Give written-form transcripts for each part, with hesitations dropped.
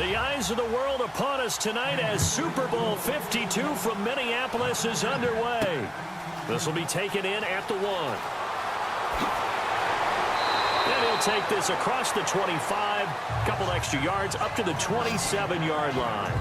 The eyes of the world upon us tonight as Super Bowl 52 from Minneapolis is underway. This will be taken in at the 1. And he'll take this across the 25, couple extra yards up to the 27-yard line.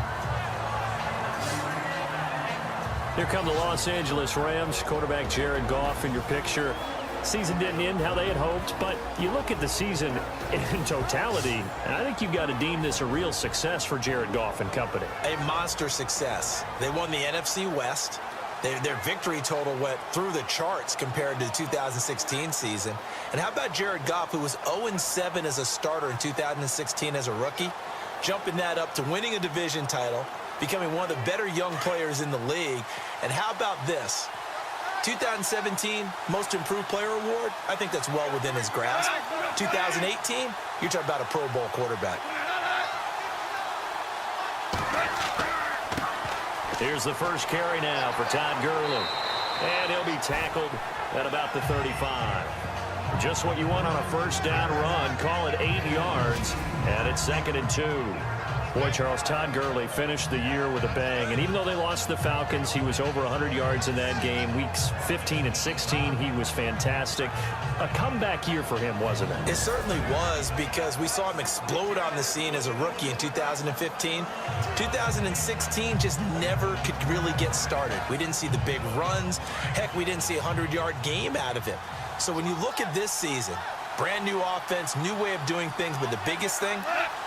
Here come the Los Angeles Rams, quarterback Jared Goff in your picture. Season didn't end how they had hoped, but you look at the season in totality, and I think you've got to deem this a real success for Jared Goff and company. A monster success. They won the NFC West. Their victory total went through the charts compared to the 2016 season. And how about Jared Goff, who was 0-7 as a starter in 2016 as a rookie, jumping that up to winning a division title, becoming one of the better young players in the league. And how about this? 2017 Most Improved Player Award, I think that's well within his grasp. 2018, you're talking about a Pro Bowl quarterback. Here's the first carry now for Todd Gurley. And he'll be tackled at about the 35. Just what you want on a first down run. Call it 8 yards. And it's 2nd and 2. Boy, Charles, Todd Gurley finished the year with a bang. And even though they lost the Falcons, he was over 100 yards in that game. Weeks 15 and 16, he was fantastic. A comeback year for him, wasn't it? It certainly was, because we saw him explode on the scene as a rookie in 2015. 2016 just never could really get started. We didn't see the big runs. Heck, we didn't see a 100-yard game out of him. So when you look at this season, brand new offense, new way of doing things, but the biggest thing,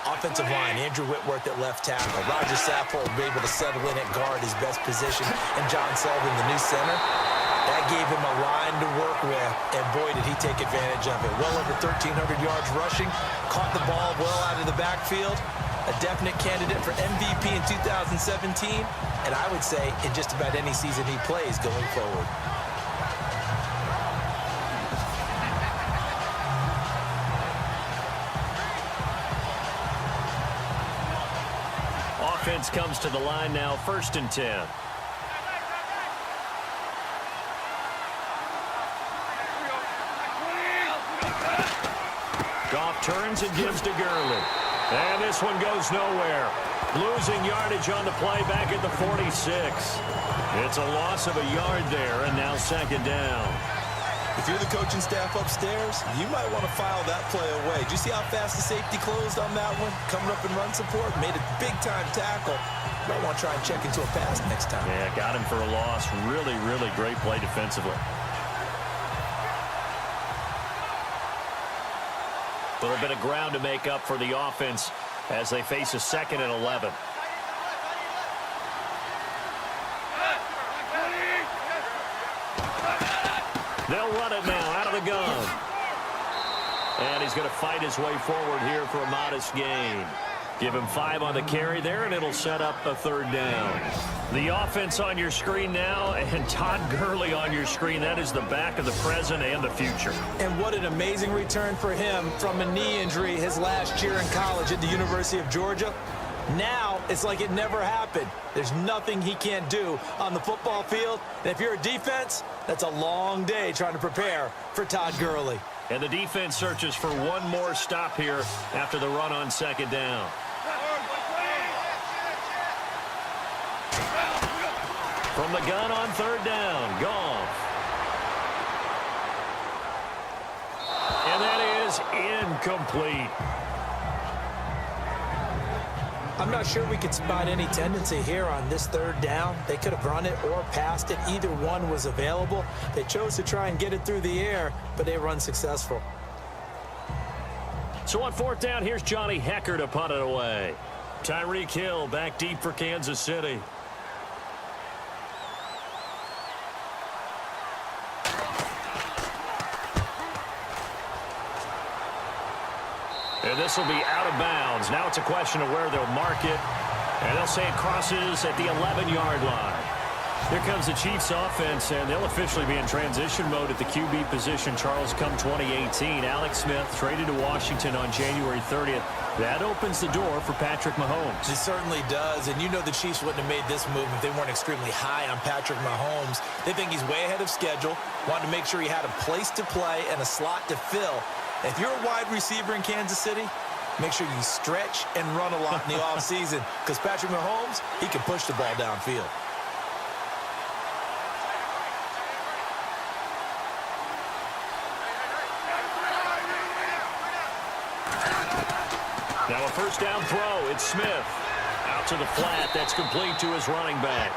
offensive line. Andrew Whitworth at left tackle. Roger Saffold able to settle in at guard, his best position, and John Sullivan, the new center. That gave him a line to work with, and boy, did he take advantage of it. Well over 1,300 yards rushing, caught the ball well out of the backfield. A definite candidate for MVP in 2017, and I would say in just about any season he plays going forward. Offense comes to the line now, 1st and 10. Goff turns and gives to Gurley. And this one goes nowhere. Losing yardage on the play back at the 46. It's a loss of a yard there, and now 2nd down. If you're the coaching staff upstairs, you might want to file that play away. Do you see how fast the safety closed on that one? Coming up in run support, made a big-time tackle. You might want to try and check into a pass next time. Yeah, got him for a loss. Really, really great play defensively. A little bit of ground to make up for the offense as they face a 2nd and 11. They'll run it now out of the gun. And he's going to fight his way forward here for a modest gain. Give him 5 on the carry there, and it'll set up a 3rd down. The offense on your screen now, and Todd Gurley on your screen. That is the back of the present and the future. And what an amazing return for him from a knee injury his last year in college at the University of Georgia. Now, it's like it never happened. There's nothing he can't do on the football field. And if you're a defense, that's a long day trying to prepare for Todd Gurley. And the defense searches for one more stop here after the run on 2nd down. From the gun on 3rd down, Goff. And that is incomplete. I'm not sure we could spot any tendency here on this 3rd down. They could have run it or passed it. Either one was available. They chose to try and get it through the air, but they were unsuccessful. So on 4th down, here's Johnny Hecker to punt it away. Tyreek Hill back deep for Kansas City. And this will be out of bounds. Now it's a question of where they'll mark it. And they'll say it crosses at the 11-yard line. Here comes the Chiefs offense, and they'll officially be in transition mode at the QB position, Charles, come 2018. Alex Smith traded to Washington on January 30th. That opens the door for Patrick Mahomes. It certainly does, and you know the Chiefs wouldn't have made this move if they weren't extremely high on Patrick Mahomes. They think he's way ahead of schedule, wanted to make sure he had a place to play and a slot to fill. If you're a wide receiver in Kansas City, Make sure you stretch and run a lot in the offseason because Patrick Mahomes, he can push the ball downfield. Now a first down throw. It's Smith. Out to the flat. That's complete to his running back.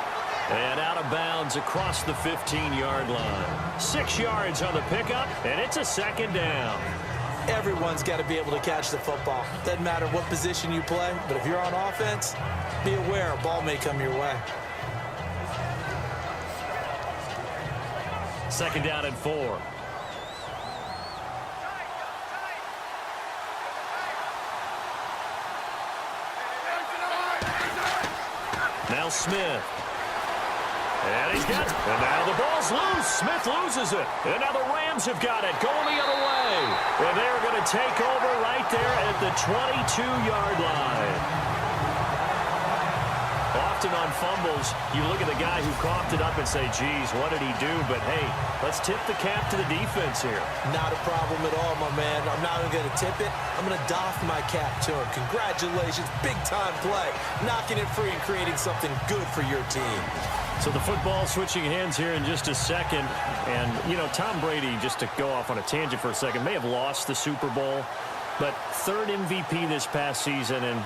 And out of bounds across the 15-yard line. 6 yards on the pickup, and it's a second down. Everyone's got to be able to catch the football. Doesn't matter what position you play, but if you're on offense, be aware a ball may come your way. Second down and 4. Now Smith. And he's got it. And now the ball's loose. Smith loses it. And now the Rams have got it. Going the other way. And they're going to take over right there at the 22-yard line. Often on fumbles, you look at the guy who coughed it up and say, geez, what did he do? But, hey, let's tip the cap to the defense here. Not a problem at all, my man. I'm not even going to tip it. I'm going to doff my cap to him. Congratulations. Big-time play. Knocking it free and creating something good for your team. So the football switching hands here in just a second. And, you know, Tom Brady, just to go off on a tangent for a second, may have lost the Super Bowl. But third MVP this past season, and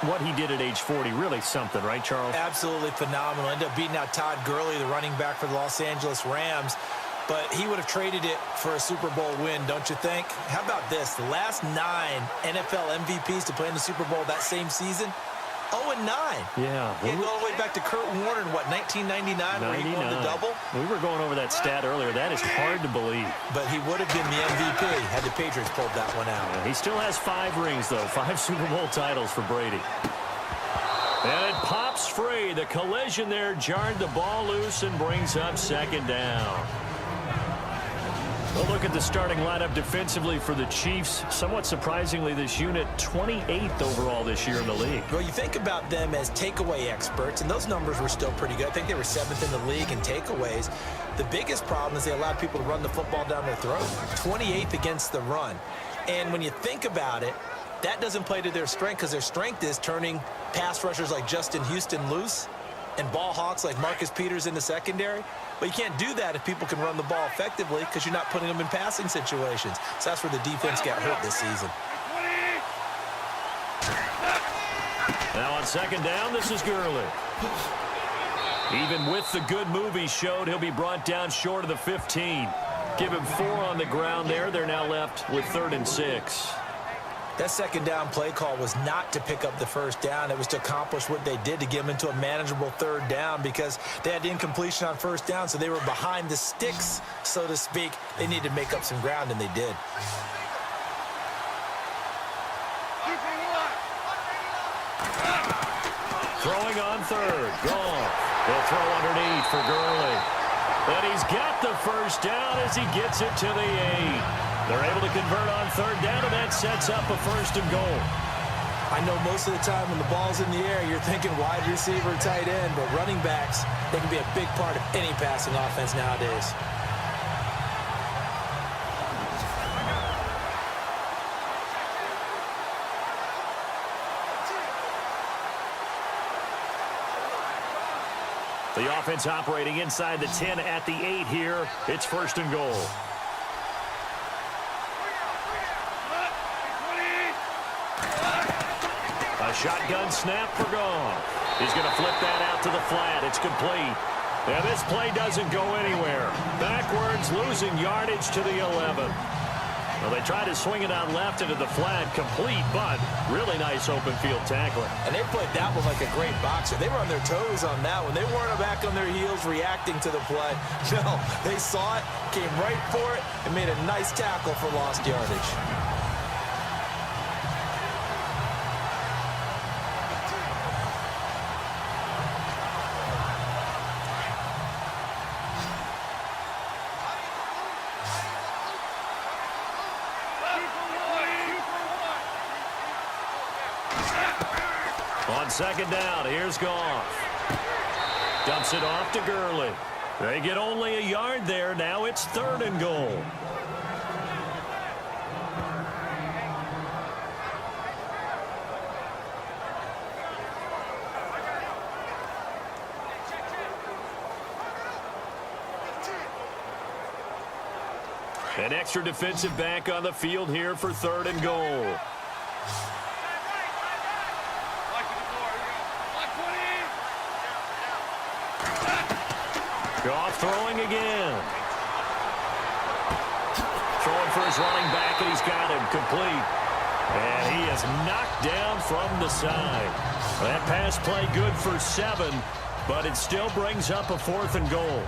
what he did at age 40, really something, right, Charles? Absolutely phenomenal. Ended up beating out Todd Gurley, the running back for the Los Angeles Rams. But he would have traded it for a Super Bowl win, don't you think? How about this? The last 9 NFL MVPs to play in the Super Bowl that same season, 0-9. Yeah. He had to go all the way back to Kurt Warner in, what, 1999, where he won the double? We were going over that stat earlier. That is hard to believe. But he would have been the MVP had the Patriots pulled that one out. Yeah, he still has 5 rings, though. 5 Super Bowl titles for Brady. And it pops free. The collision there jarred the ball loose and brings up second down. Well, look at the starting lineup defensively for the Chiefs. Somewhat surprisingly, this unit 28th overall this year in the league. Well, you think about them as takeaway experts, and those numbers were still pretty good. I think they were 7th in the league in takeaways. The biggest problem is they allowed people to run the football down their throat. 28th against the run. And when you think about it, that doesn't play to their strength because their strength is turning pass rushers like Justin Houston loose and ball hawks like Marcus Peters in the secondary. But you can't do that if people can run the ball effectively because you're not putting them in passing situations. So that's where the defense got hurt this season. Now on second down, this is Gurley. Even with the good move he showed, he'll be brought down short of the 15. Give him 4 on the ground there. They're now left with 3rd and 6. That second down play call was not to pick up the first down. It was to accomplish what they did to get them into a manageable 3rd down because they had incompletion on first down, so they were behind the sticks, so to speak. They needed to make up some ground, and they did. Throwing on 3rd. Gone. They'll throw underneath for Gurley. And he's got the first down as he gets it to the 8. They're able to convert on 3rd down, and that sets up a 1st and goal. I know most of the time when the ball's in the air, you're thinking wide receiver, tight end, but running backs, they can be a big part of any passing offense nowadays. The offense operating inside the 10 at the 8 here. It's 1st and goal. A shotgun snap for Goff. He's going to flip that out to the flat. It's complete. And this play doesn't go anywhere. Backwards, losing yardage to the 11. Well, they tried to swing it out left into the flat. Complete, but really nice open field tackling. And they played that one like a great boxer. They were on their toes on that one. They weren't back on their heels reacting to the play. No, they saw it, came right for it, and made a nice tackle for lost yardage. On second down, here's Goff. Dumps it off to Gurley. They get only a yard there. Now it's 3rd and goal. An extra defensive back on the field here for 3rd and goal. Goff throwing again. Throwing for his running back, and he's got him complete. And he is knocked down from the side. That pass play good for 7, but it still brings up a 4th and goal.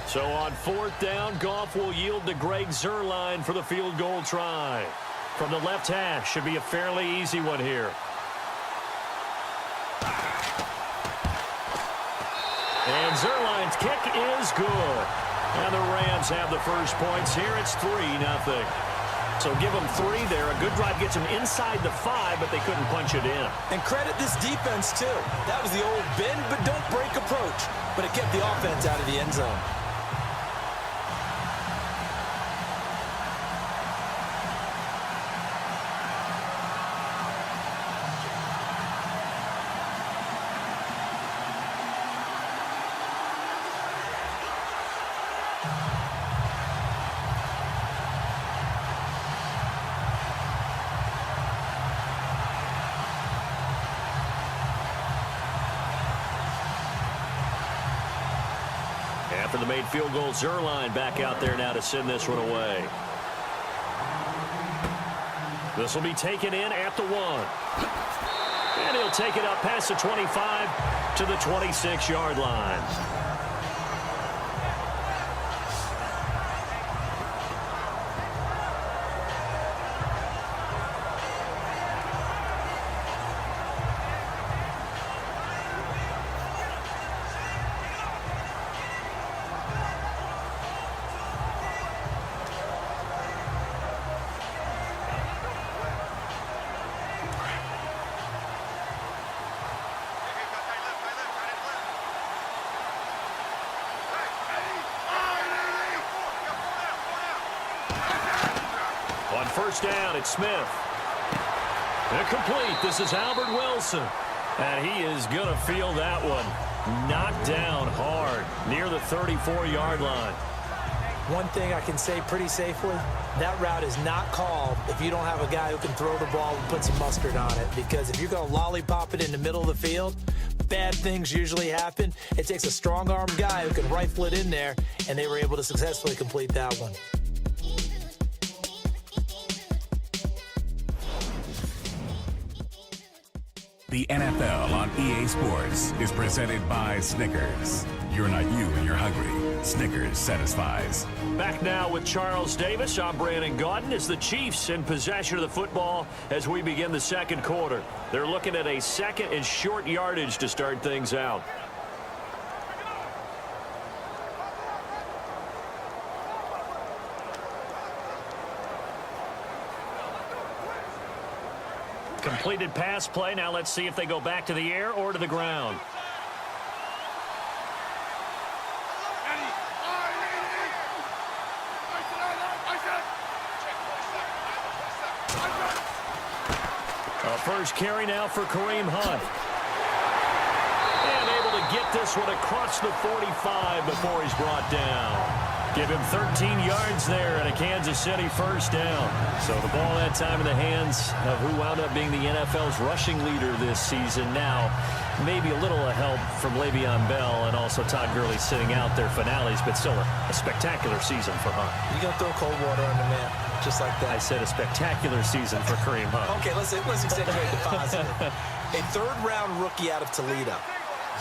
So on 4th down, Goff will yield to Greg Zuerlein for the field goal try. From the left hash, should be a fairly easy one here. And Zuerlein's kick is good. And the Rams have the first points here. It's 3-0. So give them 3 there. A good drive gets them inside the 5, but they couldn't punch it in. And credit this defense, too. That was the old bend but don't break approach. But it kept the offense out of the end zone. After the made field goal, Zuerlein back out there now to send this one away. This will be taken in at the 1. And he'll take it up past the 25 to the 26-yard line. On 1st down, it's Smith. Incomplete. This is Albert Wilson. And he is going to feel that one. Knocked down hard near the 34-yard line. One thing I can say pretty safely, that route is not called if you don't have a guy who can throw the ball and put some mustard on it. Because if you're going to lollipop it in the middle of the field, bad things usually happen. It takes a strong-armed guy who can rifle it in there, and they were able to successfully complete that one. The NFL on EA Sports is presented by Snickers. You're not you when you're hungry. Snickers satisfies. Back now with Charles Davis. I'm Brandon Gaudin. As the Chiefs in possession of the football as we begin the 2nd quarter. They're looking at a 2nd and short yardage to start things out. Completed pass play. Now let's see if they go back to the air or to the ground. A first carry now for Kareem Hunt. And able to get this one across the 45 before he's brought down. Give him 13 yards there and a Kansas City first down. So the ball that time in the hands of who wound up being the NFL's rushing leader this season. Now, maybe a little help from Le'Veon Bell and also Todd Gurley sitting out their finales, but still a spectacular season for Hunt. You got to throw cold water on the man, just like that. I said a spectacular season for Kareem Hunt. Okay, let's accentuate the positive. A 3rd-round rookie out of Toledo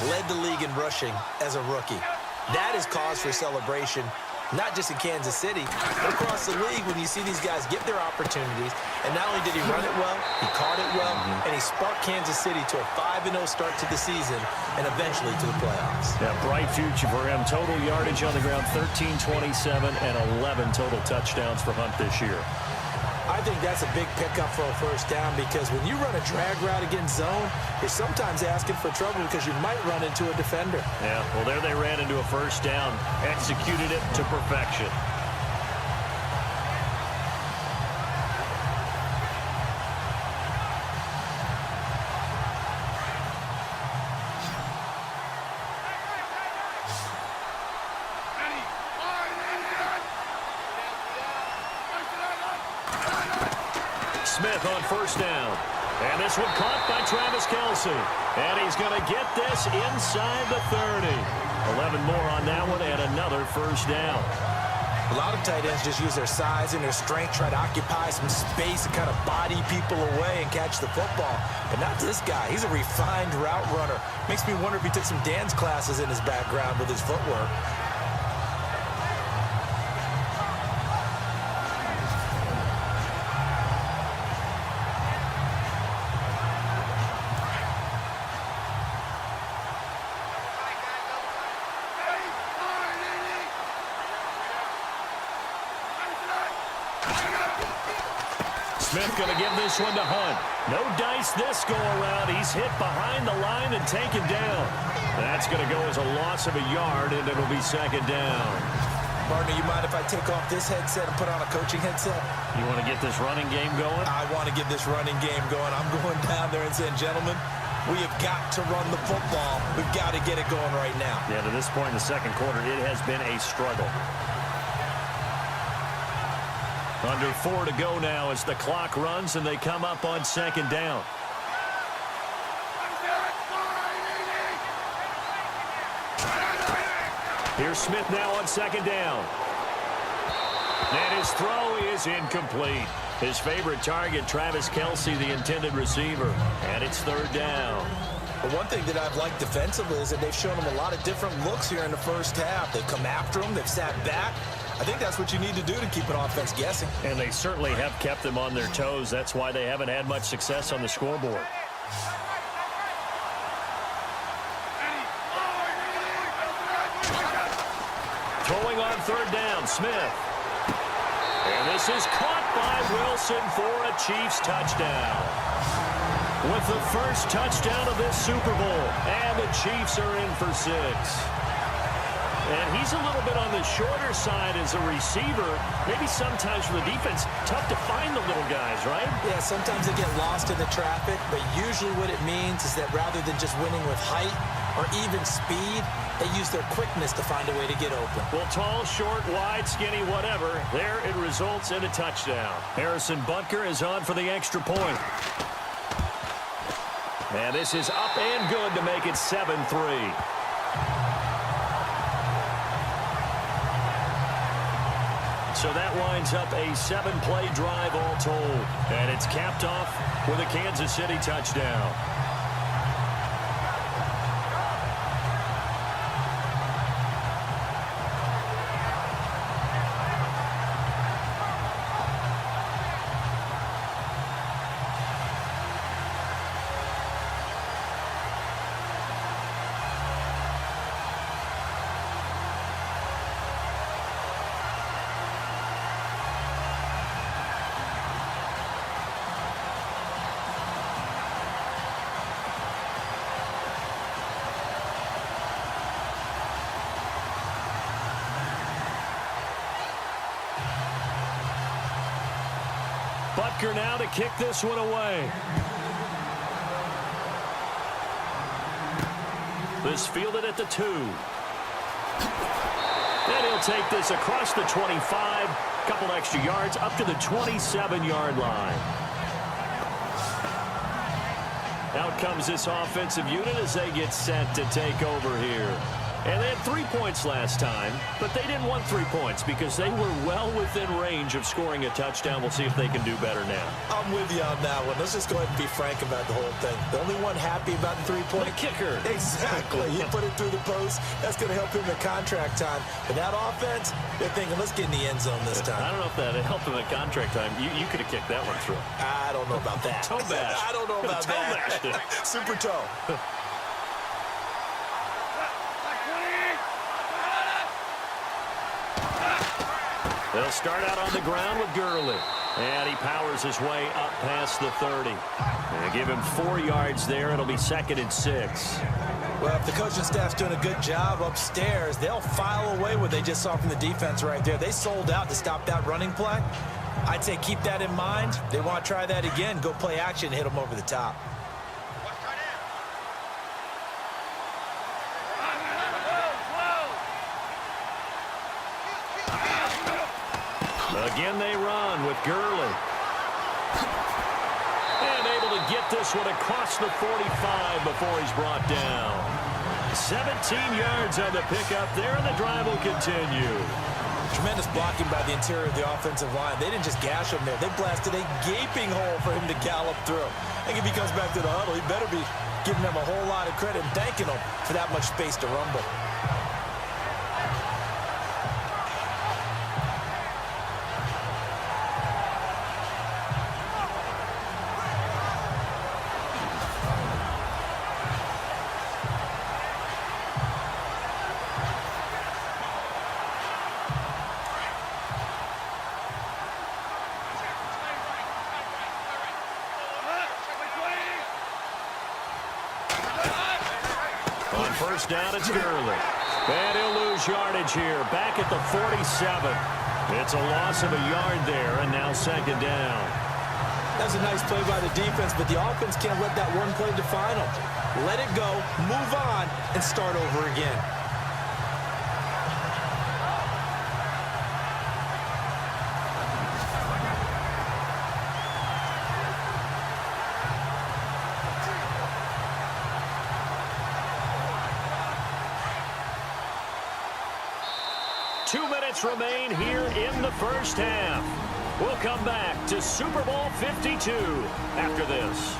led the league in rushing as a rookie. That is cause for celebration. Not just in Kansas City, but across the league when you see these guys get their opportunities. And not only did he run it well, he caught it well, and he sparked Kansas City to a 5-0 start to the season and eventually to the playoffs. Yeah, bright future for him. Total yardage on the ground, 13-27, and 11 total touchdowns for Hunt this year. I think that's a big pickup for a first down because when you run a drag route against zone, you're sometimes asking for trouble because you might run into a defender. Yeah, well, there they ran into a first down, executed it to perfection. Smith on first down. And this one caught by Travis Kelce. And he's going to get this inside the 30. 11 more on that one and another first down. A lot of tight ends just use their size and their strength, try to occupy some space and kind of body people away and catch the football. But not this guy. He's a refined route runner. Makes me wonder if he took some dance classes in his background with his footwork. Smith going to give this one to Hunt. No dice this go-around. He's hit behind the line and taken down. That's going to go as a loss of a yard, and it'll be second down. Partner, you mind if I take off this headset and put on a coaching headset? You want to get this running game going? I want to get this running game going. I'm going down there and saying, gentlemen, we have got to run the football. We've got to get it going right now. Yeah, to this point in the second quarter, it has been a struggle. Under 4 to go now as the clock runs and they come up on second down. Here's Smith now on second down. And his throw is incomplete. His favorite target, Travis Kelce, the intended receiver. And it's third down. But one thing that I've liked defensively is that they've shown him a lot of different looks here in the first half. They've come after him. They've sat back. I think that's what you need to do to keep an offense guessing. And they certainly have kept them on their toes. That's why they haven't had much success on the scoreboard. Throwing on third down, Smith. And this is caught by Wilson for a Chiefs touchdown. With the first touchdown of this Super Bowl. And the Chiefs are in for 6. And he's a little bit on the shorter side as a receiver. Maybe sometimes for the defense, tough to find the little guys, right? Yeah, sometimes they get lost in the traffic, but usually what it means is that rather than just winning with height or even speed, they use their quickness to find a way to get open. Well, tall, short, wide, skinny, whatever, there it results in a touchdown. Harrison Butker is on for the extra point. And this is up and good to make it 7-3. So that winds up a 7-play drive all told. And it's capped off with a Kansas City touchdown. Butker now to kick this one away. This fielded at the 2. And he'll take this across the 25. Couple extra yards up to the 27-yard line. Out comes this offensive unit as they get set to take over here. And they had 3 points last time, but they didn't want 3 points because they were well within range of scoring a touchdown. We'll see if they can do better now. I'm with you on that one. Let's just go ahead and be frank about the whole thing. The only one happy about the 3-point? The kicker. Exactly. You put it through the post. That's going to help him in contract time. But that offense, they're thinking, let's get in the end zone this time. I don't know if that helped him at contract time. You could have kicked that one through. I don't know about that. Toe bash. I don't know about toe that. Bashed. Super toe. They'll start out on the ground with Gurley. And he powers his way up past the 30. And give him 4 yards there. It'll be 2nd and 6. Well, if the coaching staff's doing a good job upstairs, they'll file away what they just saw from the defense right there. They sold out to stop that running play. I'd say keep that in mind. They want to try that again. Go play action and hit them over the top. Again they run with Gurley. get this one across the 45 before he's brought down. 17 yards on the pickup there, and the drive will continue. Tremendous blocking by the interior of the offensive line. They didn't just gash him there. They blasted a gaping hole for him to gallop through. I think if he comes back to the huddle, he better be giving them a whole lot of credit and thanking them for that much space to rumble. On first down, it's Gurley. And he'll lose yardage here, back at the 47. It's a loss of a yard there, and now second down. That's a nice play by the defense, but the offense can't let that one play define them. Let it go, move on, and start over again. Remain here in the first half. We'll come back to Super Bowl 52 after this.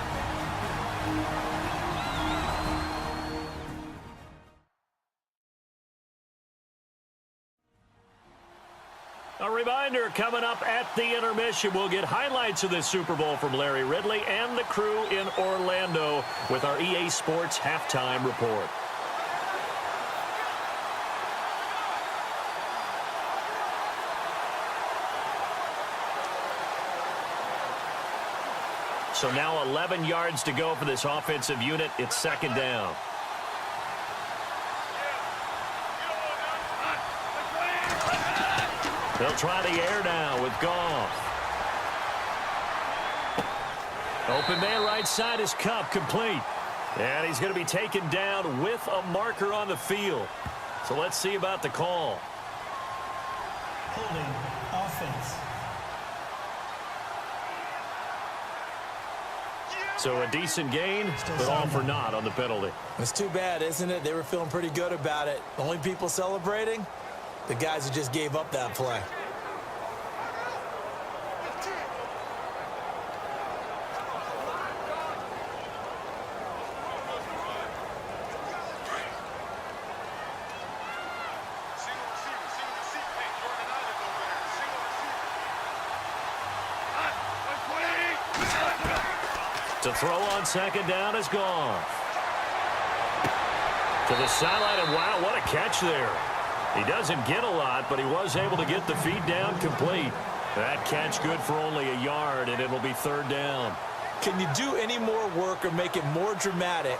A reminder, coming up at the intermission, we'll get highlights of this Super Bowl from Larry Ridley and the crew in Orlando with our EA Sports halftime report. So now 11 yards to go for this offensive unit. It's second down. They'll try the air now with Goff. Open man right side is Kupp, complete. And he's going to be taken down with a marker on the field. So let's see about the call. Holding offense. So a decent gain, but all for naught on the penalty. It's too bad, isn't it? They were feeling pretty good about it. The only people celebrating? The guys who just gave up that play. To throw on second down is Goff. To the sideline, and wow, what a catch there. He doesn't get a lot, but he was able to get the feed down complete. That catch good for only a yard, and it'll be third down. Can you do any more work or make it more dramatic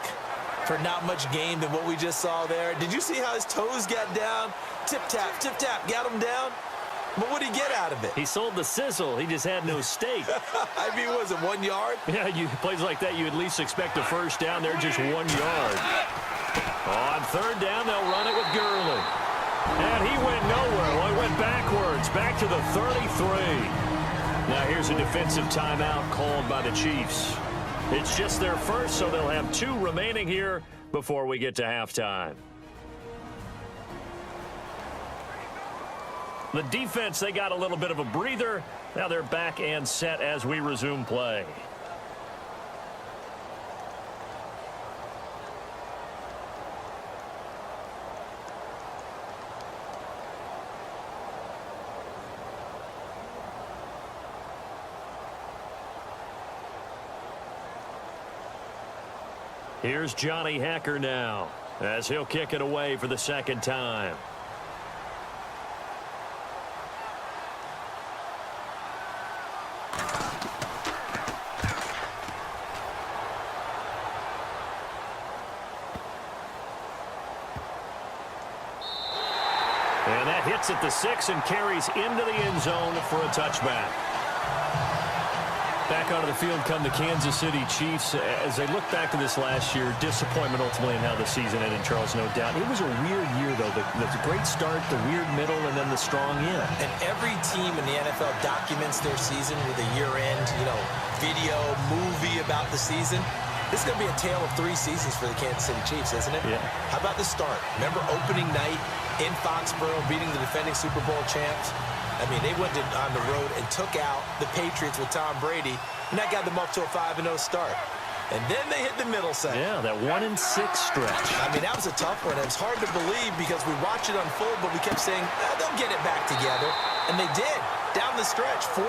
for not much gain than what we just saw there? Did you see how his toes got down? Tip-tap, got him down. But what did he get out of it? He sold the sizzle. He just had no steak. I mean, was it 1 yard? Yeah, plays like that, you at least expect a first down. They're just 1 yard. On third down, they'll run it with Gurley. And he went nowhere. Well, he went backwards, back to the 33. Now here's a defensive timeout called by the Chiefs. It's just their first, so they'll have 2 remaining here before we get to halftime. The defense, they got a little bit of a breather. Now they're back and set as we resume play. Here's Johnny Hacker now as he'll kick it away for the second time. And that hits at the 6 and carries into the end zone for a touchback. Back onto the field come the Kansas City Chiefs. As they look back to this last year, disappointment ultimately in how the season ended, Charles, no doubt. It was a weird year, though. The great start, the weird middle, and then the strong end. And every team in the NFL documents their season with a year-end, video, movie about the season. This is going to be a tale of 3 seasons for the Kansas City Chiefs, isn't it? Yeah. How about the start? Remember opening night in Foxborough, beating the defending Super Bowl champs? I mean, they went on the road and took out the Patriots with Tom Brady, and that got them up to a 5-0 start. And then they hit the middle segment. Yeah, that 1-6 stretch. I mean, that was a tough one. It was hard to believe because we watched it unfold, but we kept saying, they'll get it back together. And they did. Down the stretch, 4-0,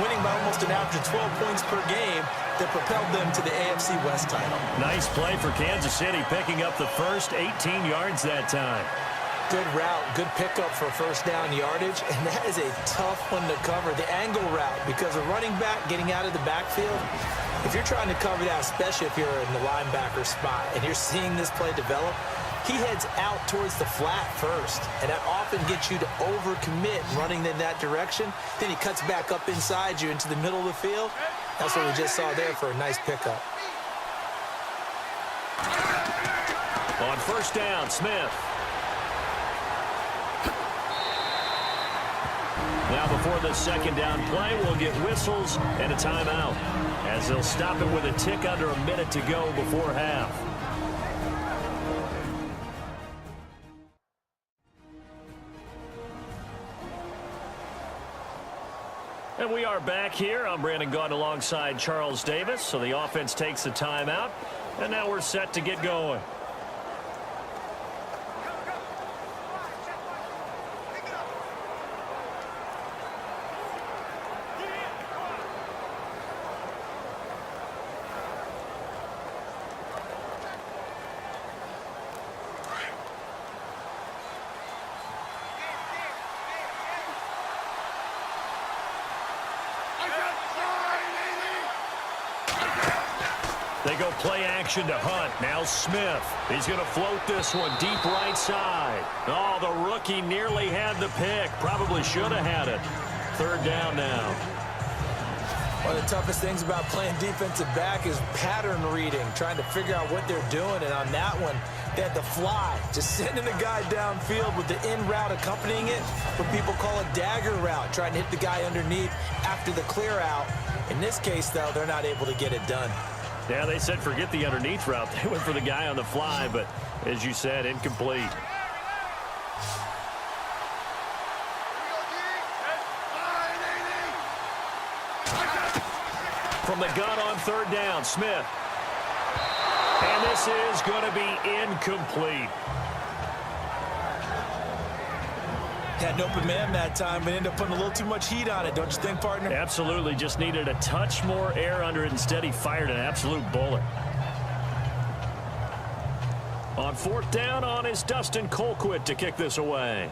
winning by almost an average of 12 points per game that propelled them to the AFC West title. Nice play for Kansas City, picking up the first 18 yards that time. Good route, good pickup for first down yardage, and that is a tough one to cover, the angle route, because a running back getting out of the backfield, if you're trying to cover that, especially if you're in the linebacker spot, and you're seeing this play develop, he heads out towards the flat first, and that often gets you to overcommit running in that direction. Then he cuts back up inside you into the middle of the field. That's what we just saw there for a nice pickup. On first down, Smith. Now before the second down play, we'll get whistles and a timeout, as they'll stop it with a tick under a minute to go before half. And we are back here. I'm Brandon Gaudin alongside Charles Davis. So the offense takes the timeout, and now we're set to get going. They go play action to Hunt. Now Smith. He's going to float this one deep right side. Oh, the rookie nearly had the pick. Probably should have had it. Third down now. One of the toughest things about playing defensive back is pattern reading, trying to figure out what they're doing. And on that one, they had the fly, just sending the guy downfield with the in route accompanying it. What people call a dagger route, trying to hit the guy underneath after the clear out. In this case, though, they're not able to get it done. Yeah, they said forget the underneath route. They went for the guy on the fly, but as you said, incomplete. From the gun on third down, Smith. And this is going to be incomplete. Had an open man that time, but ended up putting a little too much heat on it, don't you think, partner? Absolutely. Just needed a touch more air under it. Instead, he fired an absolute bullet. On fourth down on is Dustin Colquitt to kick this away.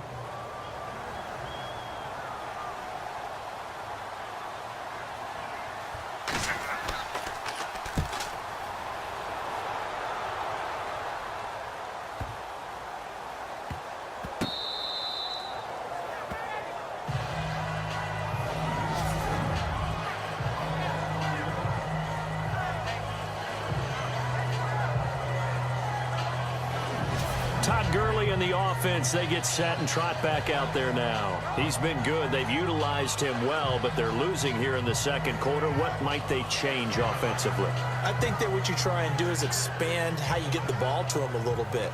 And the offense, they get set and trot back out there now. He's been good. They've utilized him well, but they're losing here in the second quarter. What might they change offensively? I think that what you try and do is expand how you get the ball to him a little bit.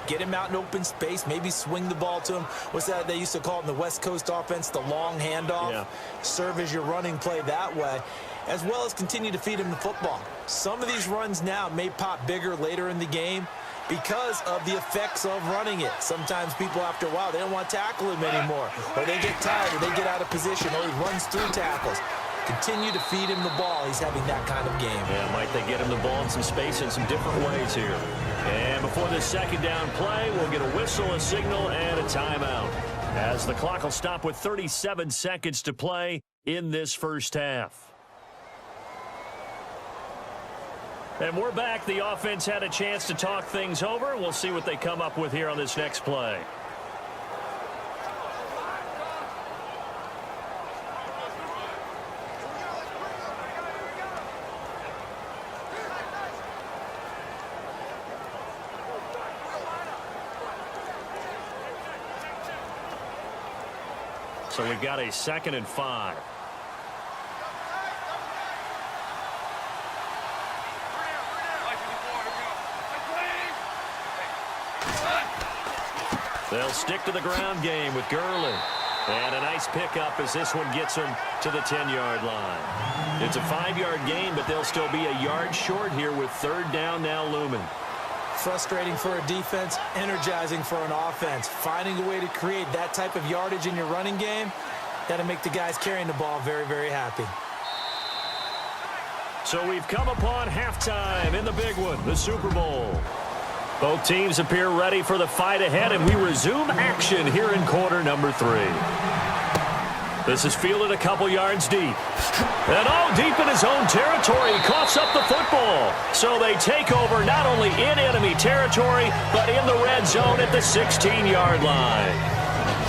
Get him out in open space, maybe swing the ball to him. What's that they used to call it in the West Coast offense, the long handoff? Yeah. Serve as your running play that way, as well as continue to feed him the football. Some of these runs now may pop bigger later in the game because of the effects of running it. Sometimes people, after a while, they don't want to tackle him anymore, or they get tired, or they get out of position, or he runs through tackles. Continue to feed him the ball. He's having that kind of game. Yeah, might they get him the ball in some space in some different ways here. And before this second down play, we'll get a whistle, a signal, and a timeout, as the clock will stop with 37 seconds to play in this first half. And we're back. The offense had a chance to talk things over. We'll see what they come up with here on this next play. So we've got a 2nd and 5. They'll stick to the ground game with Gurley. And a nice pickup as this one gets him to the 10-yard line. It's a 5-yard gain, but they'll still be a yard short here with 3rd down now looming. Frustrating for a defense, energizing for an offense. Finding a way to create that type of yardage in your running game, that'll make the guys carrying the ball very, very happy. So we've come upon halftime in the big one, the Super Bowl. Both teams appear ready for the fight ahead, and we resume action here in quarter number 3. This is fielded a couple yards deep. And deep in his own territory, he coughs up the football. So they take over not only in enemy territory, but in the red zone at the 16-yard line.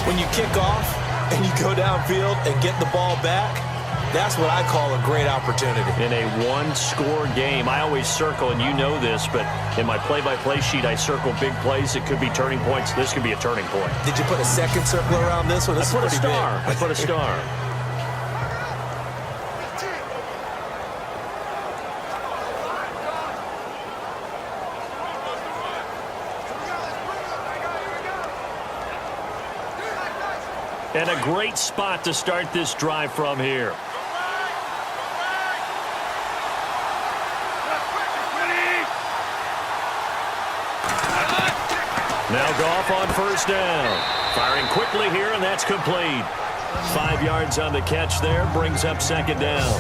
When you kick off and you go downfield and get the ball back, that's what I call a great opportunity. In a one-score game, I always circle, and you know this, but in my play-by-play sheet, I circle big plays. It could be turning points. This could be a turning point. Did you put a second circle around this one? This I put a star. I put a star. And a great spot to start this drive from here. Now Goff on 1st down. Firing quickly here, and that's complete. 5 yards on the catch there, brings up 2nd down.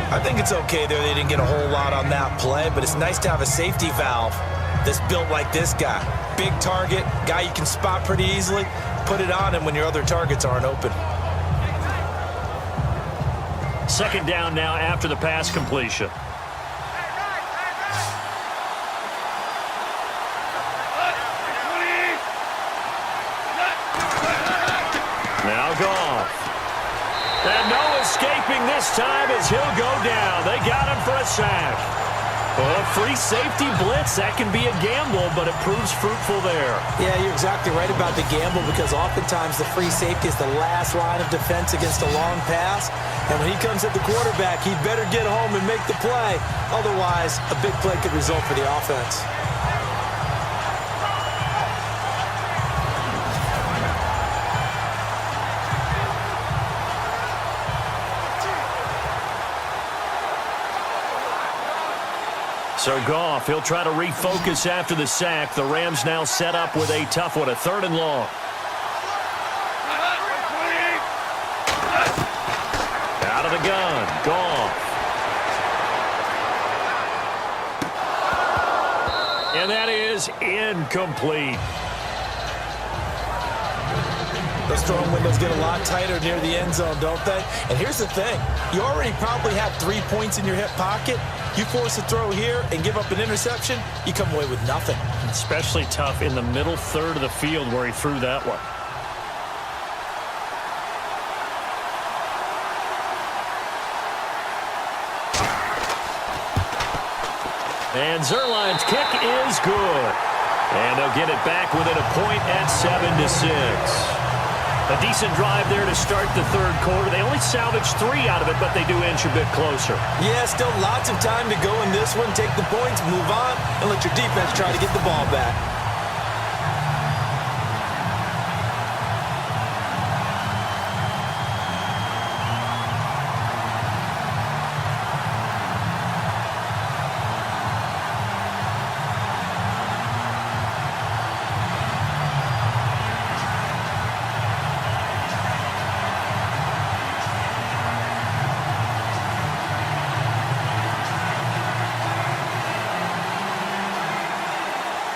I think it's okay there. They didn't get a whole lot on that play, but it's nice to have a safety valve that's built like this guy. Big target, guy you can spot pretty easily. Put it on him when your other targets aren't open. 2nd down now after the pass completion. Now Goff. And no escaping this time as he'll go down. They got him for a sack. Well, a free safety blitz, that can be a gamble, but it proves fruitful there. Yeah, you're exactly right about the gamble because oftentimes the free safety is the last line of defense against a long pass. And when he comes at the quarterback, he'd better get home and make the play. Otherwise, a big play could result for the offense. So Goff, he'll try to refocus after the sack. The Rams now set up with a tough one, a 3rd and long. Out of the gun, Goff. And that is incomplete. Those throwing windows get a lot tighter near the end zone, don't they? And here's the thing. You already probably have 3 points in your hip pocket. You force a throw here and give up an interception, you come away with nothing. Especially tough in the middle third of the field where he threw that one. And Zerline's kick is good. And they'll get it back within a point at 7-6. A decent drive there to start the 3rd quarter. They only salvaged 3 out of it, but they do inch a bit closer. Yeah, still lots of time to go in this one. Take the points, move on, and let your defense try to get the ball back.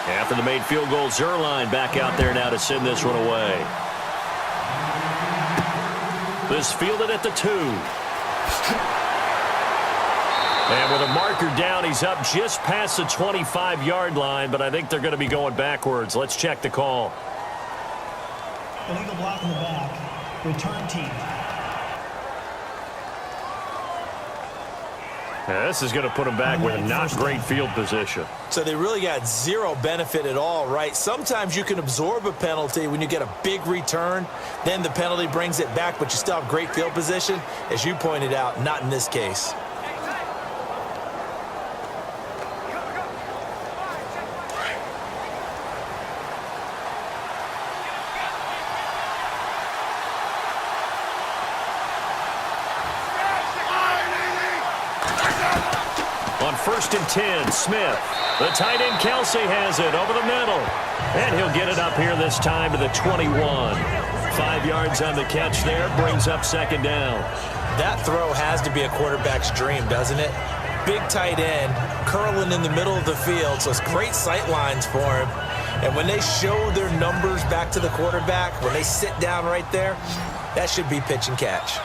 After the made field goal, Zerline back out there now to send this one away. This fielded at the 2. And with a marker down, he's up just past the 25-yard line, but I think they're going to be going backwards. Let's check the call. Illegal block in the back. Return team. Yeah, this is going to put them back with not great field position. So they really got zero benefit at all, right? Sometimes you can absorb a penalty when you get a big return. Then the penalty brings it back, but you still have great field position. As you pointed out, not in this case. On 1st and 10, Smith. The tight end Kelsey has it over the middle. And he'll get it up here this time to the 21. 5 yards on the catch there, brings up 2nd down. That throw has to be a quarterback's dream, doesn't it? Big tight end, curling in the middle of the field, so it's great sight lines for him. And when they show their numbers back to the quarterback, when they sit down right there, that should be pitch and catch.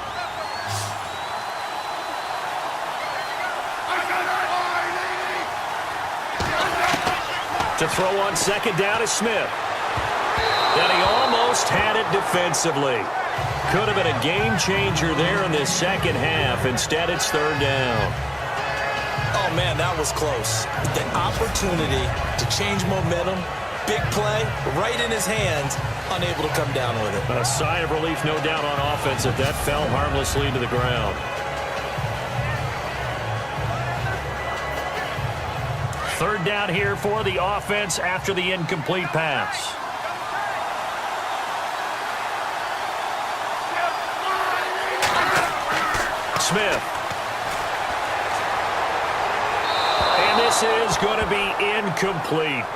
To throw on 2nd down is Smith. And he almost had it defensively. Could have been a game changer there in this second half. Instead, it's 3rd down. Oh, man, that was close. The opportunity to change momentum, big play, right in his hands, unable to come down with it. A sigh of relief, no doubt, on offense if that fell harmlessly to the ground. 3rd down here for the offense after the incomplete pass. Smith. And this is going to be incomplete.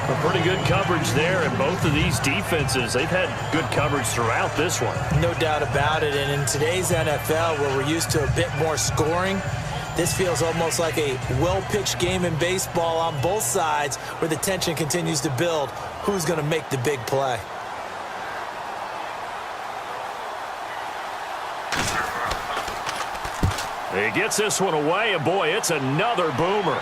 A pretty good coverage there, and both of these defenses, they've had good coverage throughout this one. No doubt about it, and in today's NFL, where we're used to a bit more scoring, this feels almost like a well-pitched game in baseball on both sides where the tension continues to build. Who's going to make the big play? He gets this one away, and boy, it's another boomer.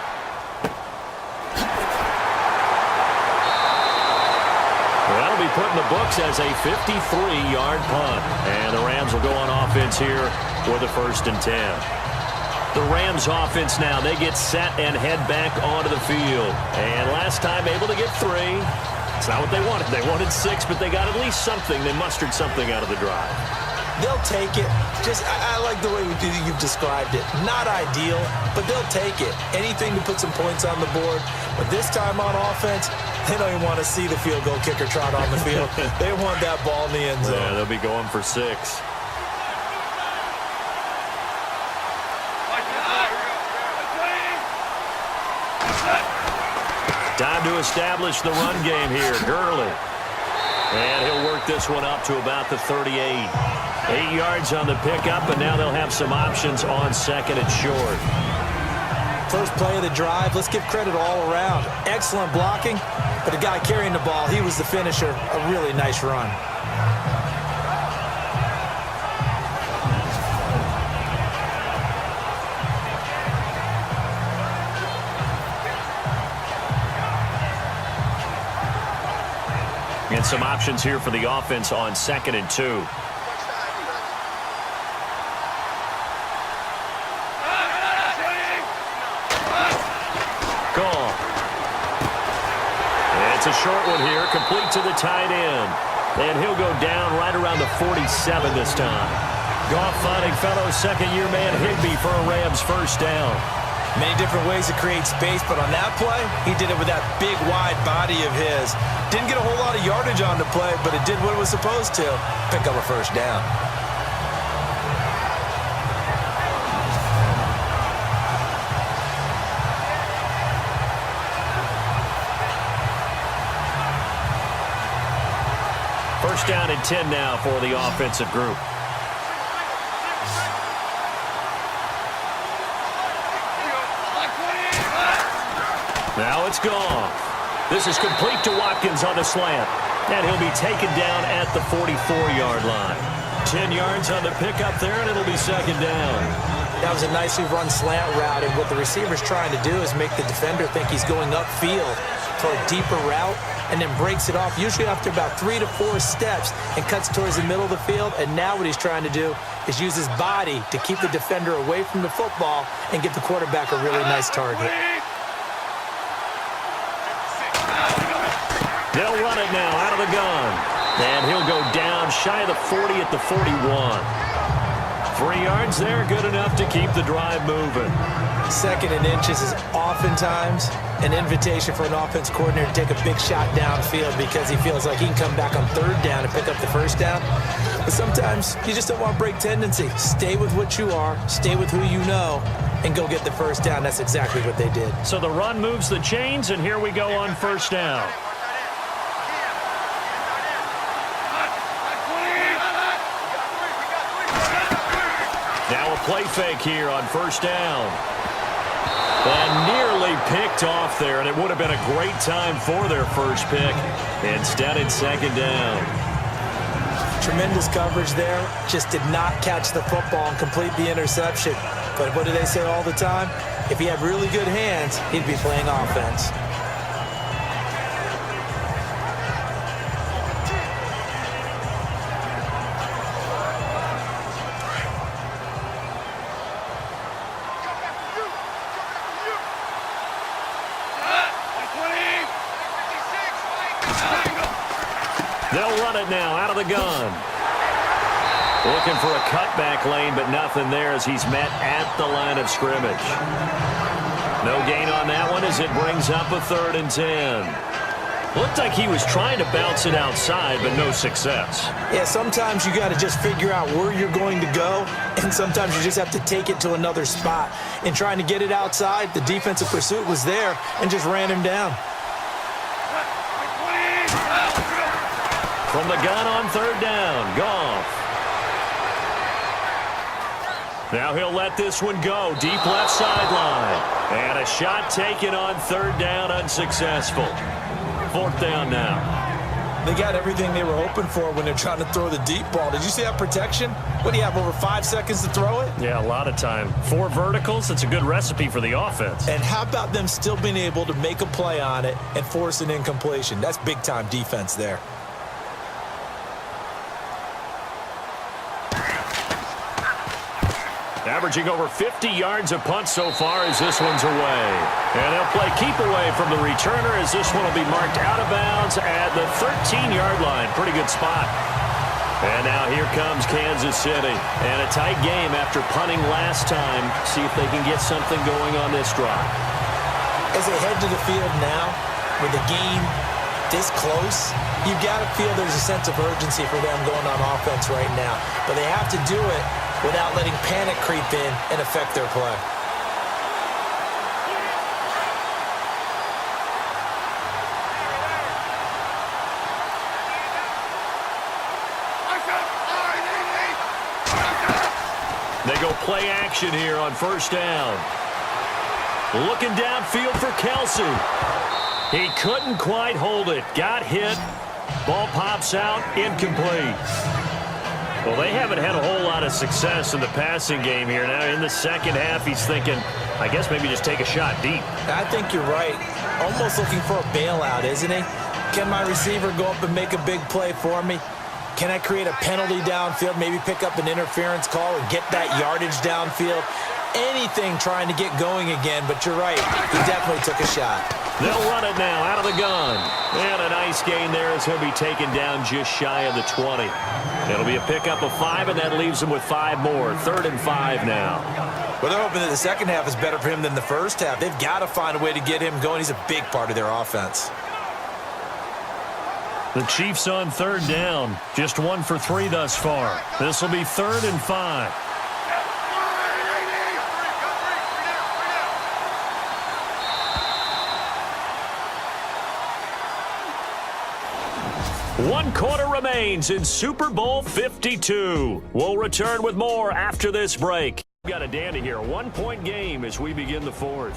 That'll be put in the books as a 53-yard punt. And the Rams will go on offense here for the 1st and 10. The Rams offense now, they get set and head back onto the field. And last time able to get 3. It's not what they wanted. They wanted 6, but they got at least something. They mustered something out of the drive. They'll take it. I like the way you've described it. Not ideal, but they'll take it. Anything to put some points on the board. But this time on offense, they don't even want to see the field goal kicker trot on the field. They want that ball in the end zone. Yeah, they'll be going for 6. Time to establish the run game here. Gurley. And he'll work this one up to about the 38. 8 yards on the pickup, and now they'll have some options on 2nd and short. First play of the drive, let's give credit all around. Excellent blocking, but the guy carrying the ball, he was the finisher. A really nice run. And some options here for the offense on 2nd and 2. Gone. It's a short one here, complete to the tight end. And he'll go down right around the 47 this time. Goff finding fellow second-year man Higbee for a Rams 1st down. Many different ways to create space, but on that play, he did it with that big, wide body of his. Didn't get a whole lot of yardage on the play, but it did what it was supposed to. Pick up a 1st down. First down and 10 now for the offensive group. Now it's gone. This is complete to Watkins on the slant. And he'll be taken down at the 44-yard line. 10 yards on the pickup there, and it'll be 2nd down. That was a nicely run slant route, and what the receiver's trying to do is make the defender think he's going upfield for a deeper route and then breaks it off, usually after about 3 to 4 steps, and cuts towards the middle of the field. And now what he's trying to do is use his body to keep the defender away from the football and get the quarterback a really nice target. They'll run it now out of the gun. And he'll go down shy of the 40 at the 41. 3 yards there, good enough to keep the drive moving. 2nd and inches is oftentimes an invitation for an offense coordinator to take a big shot downfield because he feels like he can come back on 3rd down and pick up the 1st down. But sometimes you just don't want to break tendency. Stay with what you are, stay with who you know, and go get the 1st down. That's exactly what they did. So the run moves the chains, and here we go on 1st down. Now a play fake here on 1st down. And nearly picked off there, and it would have been a great time for their first pick. Instead, it's 2nd down. Tremendous coverage there. Just did not catch the football and complete the interception. But what do they say all the time? If he had really good hands, he'd be playing offense. They'll run it now out of the gun. Looking for a cutback lane, but nothing there as he's met at the line of scrimmage. No gain on that one as it brings up a 3rd and 10. Looked like he was trying to bounce it outside, but no success. Yeah, sometimes you got to just figure out where you're going to go, and sometimes you just have to take it to another spot. In trying to get it outside, the defensive pursuit was there and just ran him down. From the gun on 3rd down, Goff. Now he'll let this one go. Deep left sideline. And a shot taken on 3rd down, unsuccessful. 4th down now. They got everything they were hoping for when they're trying to throw the deep ball. Did you see that protection? What do you have, over 5 seconds to throw it? Yeah, a lot of time. 4 verticals, it's a good recipe for the offense. And how about them still being able to make a play on it and force an incompletion? That's big-time defense there. Averaging over 50 yards a punt so far as this one's away. And they'll play keep away from the returner as this one will be marked out of bounds at the 13-yard line. Pretty good spot. And now here comes Kansas City. And a tight game after punting last time. See if they can get something going on this drive. As they head to the field now, with the game this close, you've got to feel there's a sense of urgency for them going on offense right now. But they have to do it without letting panic creep in and affect their play. They go play action here on 1st down. Looking downfield for Kelsey. He couldn't quite hold it. Got hit. Ball pops out. Incomplete. Well, they haven't had a whole lot of success in the passing game here. Now, in the second half, he's thinking, I guess maybe just take a shot deep. I think you're right. Almost looking for a bailout, isn't he? Can my receiver go up and make a big play for me? Can I create a penalty downfield, maybe pick up an interference call and get that yardage downfield? Anything trying to get going again, but you're right. He definitely took a shot. They'll run it now out of the gun. And a nice gain there as he'll be taken down just shy of the 20. It'll be a pickup of 5, and that leaves him with 5 more. 3rd and 5 now. Well, they're hoping that the second half is better for him than the first half. They've got to find a way to get him going. He's a big part of their offense. The Chiefs on 3rd down. Just 1 for 3 thus far. This will be 3rd and 5. One quarter remains in Super Bowl 52. We'll return with more after this break. We've got a dandy here. 1-point game as we begin the 4th.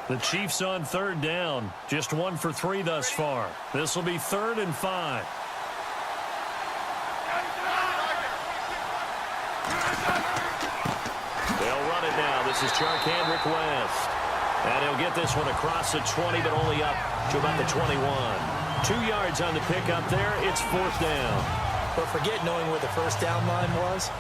The Chiefs on third down. Just 1 for 3 thus far. This will be 3rd and 5. They'll run it now. This is Charkandrick West. And he'll get this one across the 20, but only up to about the 21. 2 yards on the pickup there. It's 4th down. But forget knowing where the first down line was.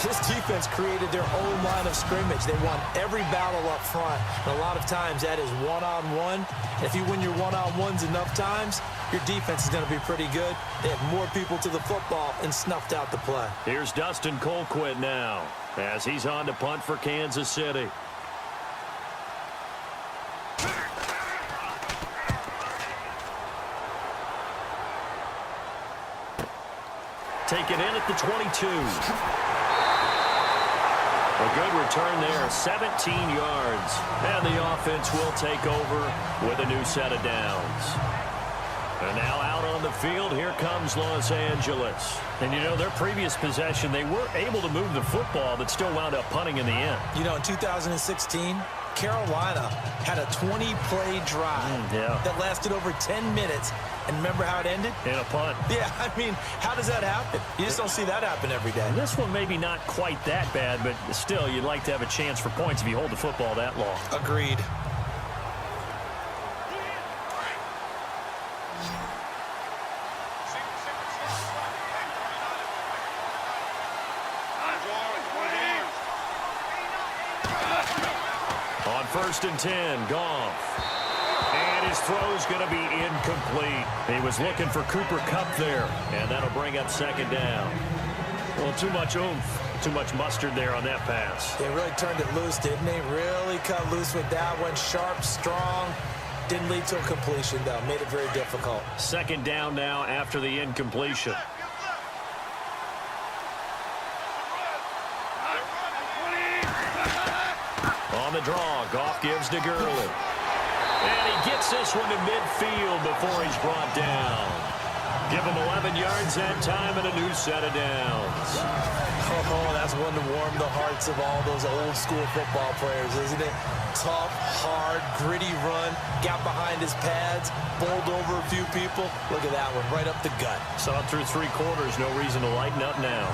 This defense created their own line of scrimmage. They won every battle up front. And a lot of times that is one-on-one. And if you win your one-on-ones enough times, your defense is going to be pretty good. They had more people to the football and snuffed out the play. Here's Dustin Colquitt now as he's on to punt for Kansas City. Taken in at the 22. A good return there, 17 yards. And the offense will take over with a new set of downs. And now out on the field, here comes Los Angeles. And, you know, their previous possession, they were able to move the football, but still wound up punting in the end. You know, in 2016, Carolina had a 20-play drive that lasted over 10 minutes. And remember how it ended? In a punt. Yeah, I mean, how does that happen? You just don't see that happen every day. And this one maybe not quite that bad, but still, you'd like to have a chance for points if you hold the football that long. Agreed. On 1st and 10, Goff. And his throw's going to be incomplete. He was looking for Cooper Kupp there, and that'll bring up 2nd down. Well, too much oomph, too much mustard there on that pass. They really turned it loose, didn't they? Really cut loose with that one. Sharp, strong. Didn't lead to a completion, though. Made it very difficult. 2nd down now after the incompletion. On the draw, Goff gives to Gurley. And he gets this one to midfield before he's brought down. Give him 11 yards that time and a new set of downs. Oh, that's one to warm the hearts of all those old school football players, isn't it? Tough, hard, gritty run. Got behind his pads, bowled over a few people. Look at that one, right up the gut. Saw it through 3 quarters. No reason to lighten up now.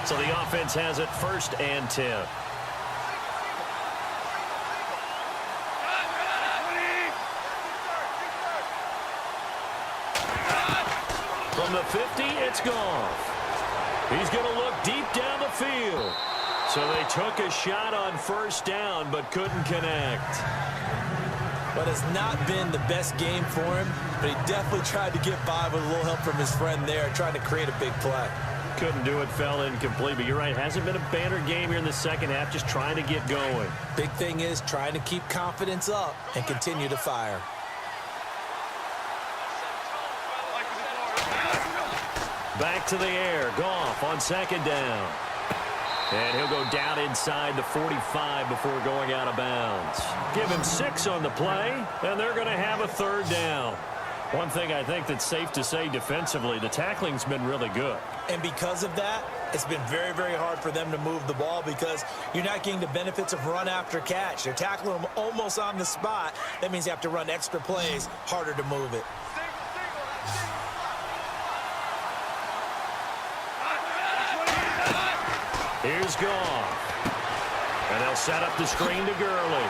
So the offense has it 1st and 10. From the 50, it's Goff. He's going to look deep down the field. So they took a shot on 1st down, but couldn't connect. But it's not been the best game for him, but he definitely tried to get by with a little help from his friend there, trying to create a big play. Couldn't do it, fell incomplete, but you're right, hasn't been a banner game here in the 2nd half, just trying to get going. Big thing is trying to keep confidence up and continue to fire. Back to the air, Goff on 2nd down. And he'll go down inside the 45 before going out of bounds. Give him 6 on the play, and they're going to have a 3rd down. One thing I think that's safe to say defensively, the tackling's been really good. And because of that, it's been very, very hard for them to move the ball because you're not getting the benefits of run after catch. They're tackling them almost on the spot. That means you have to run extra plays, harder to move it. Here's Goff. And they'll set up the screen to Gurley.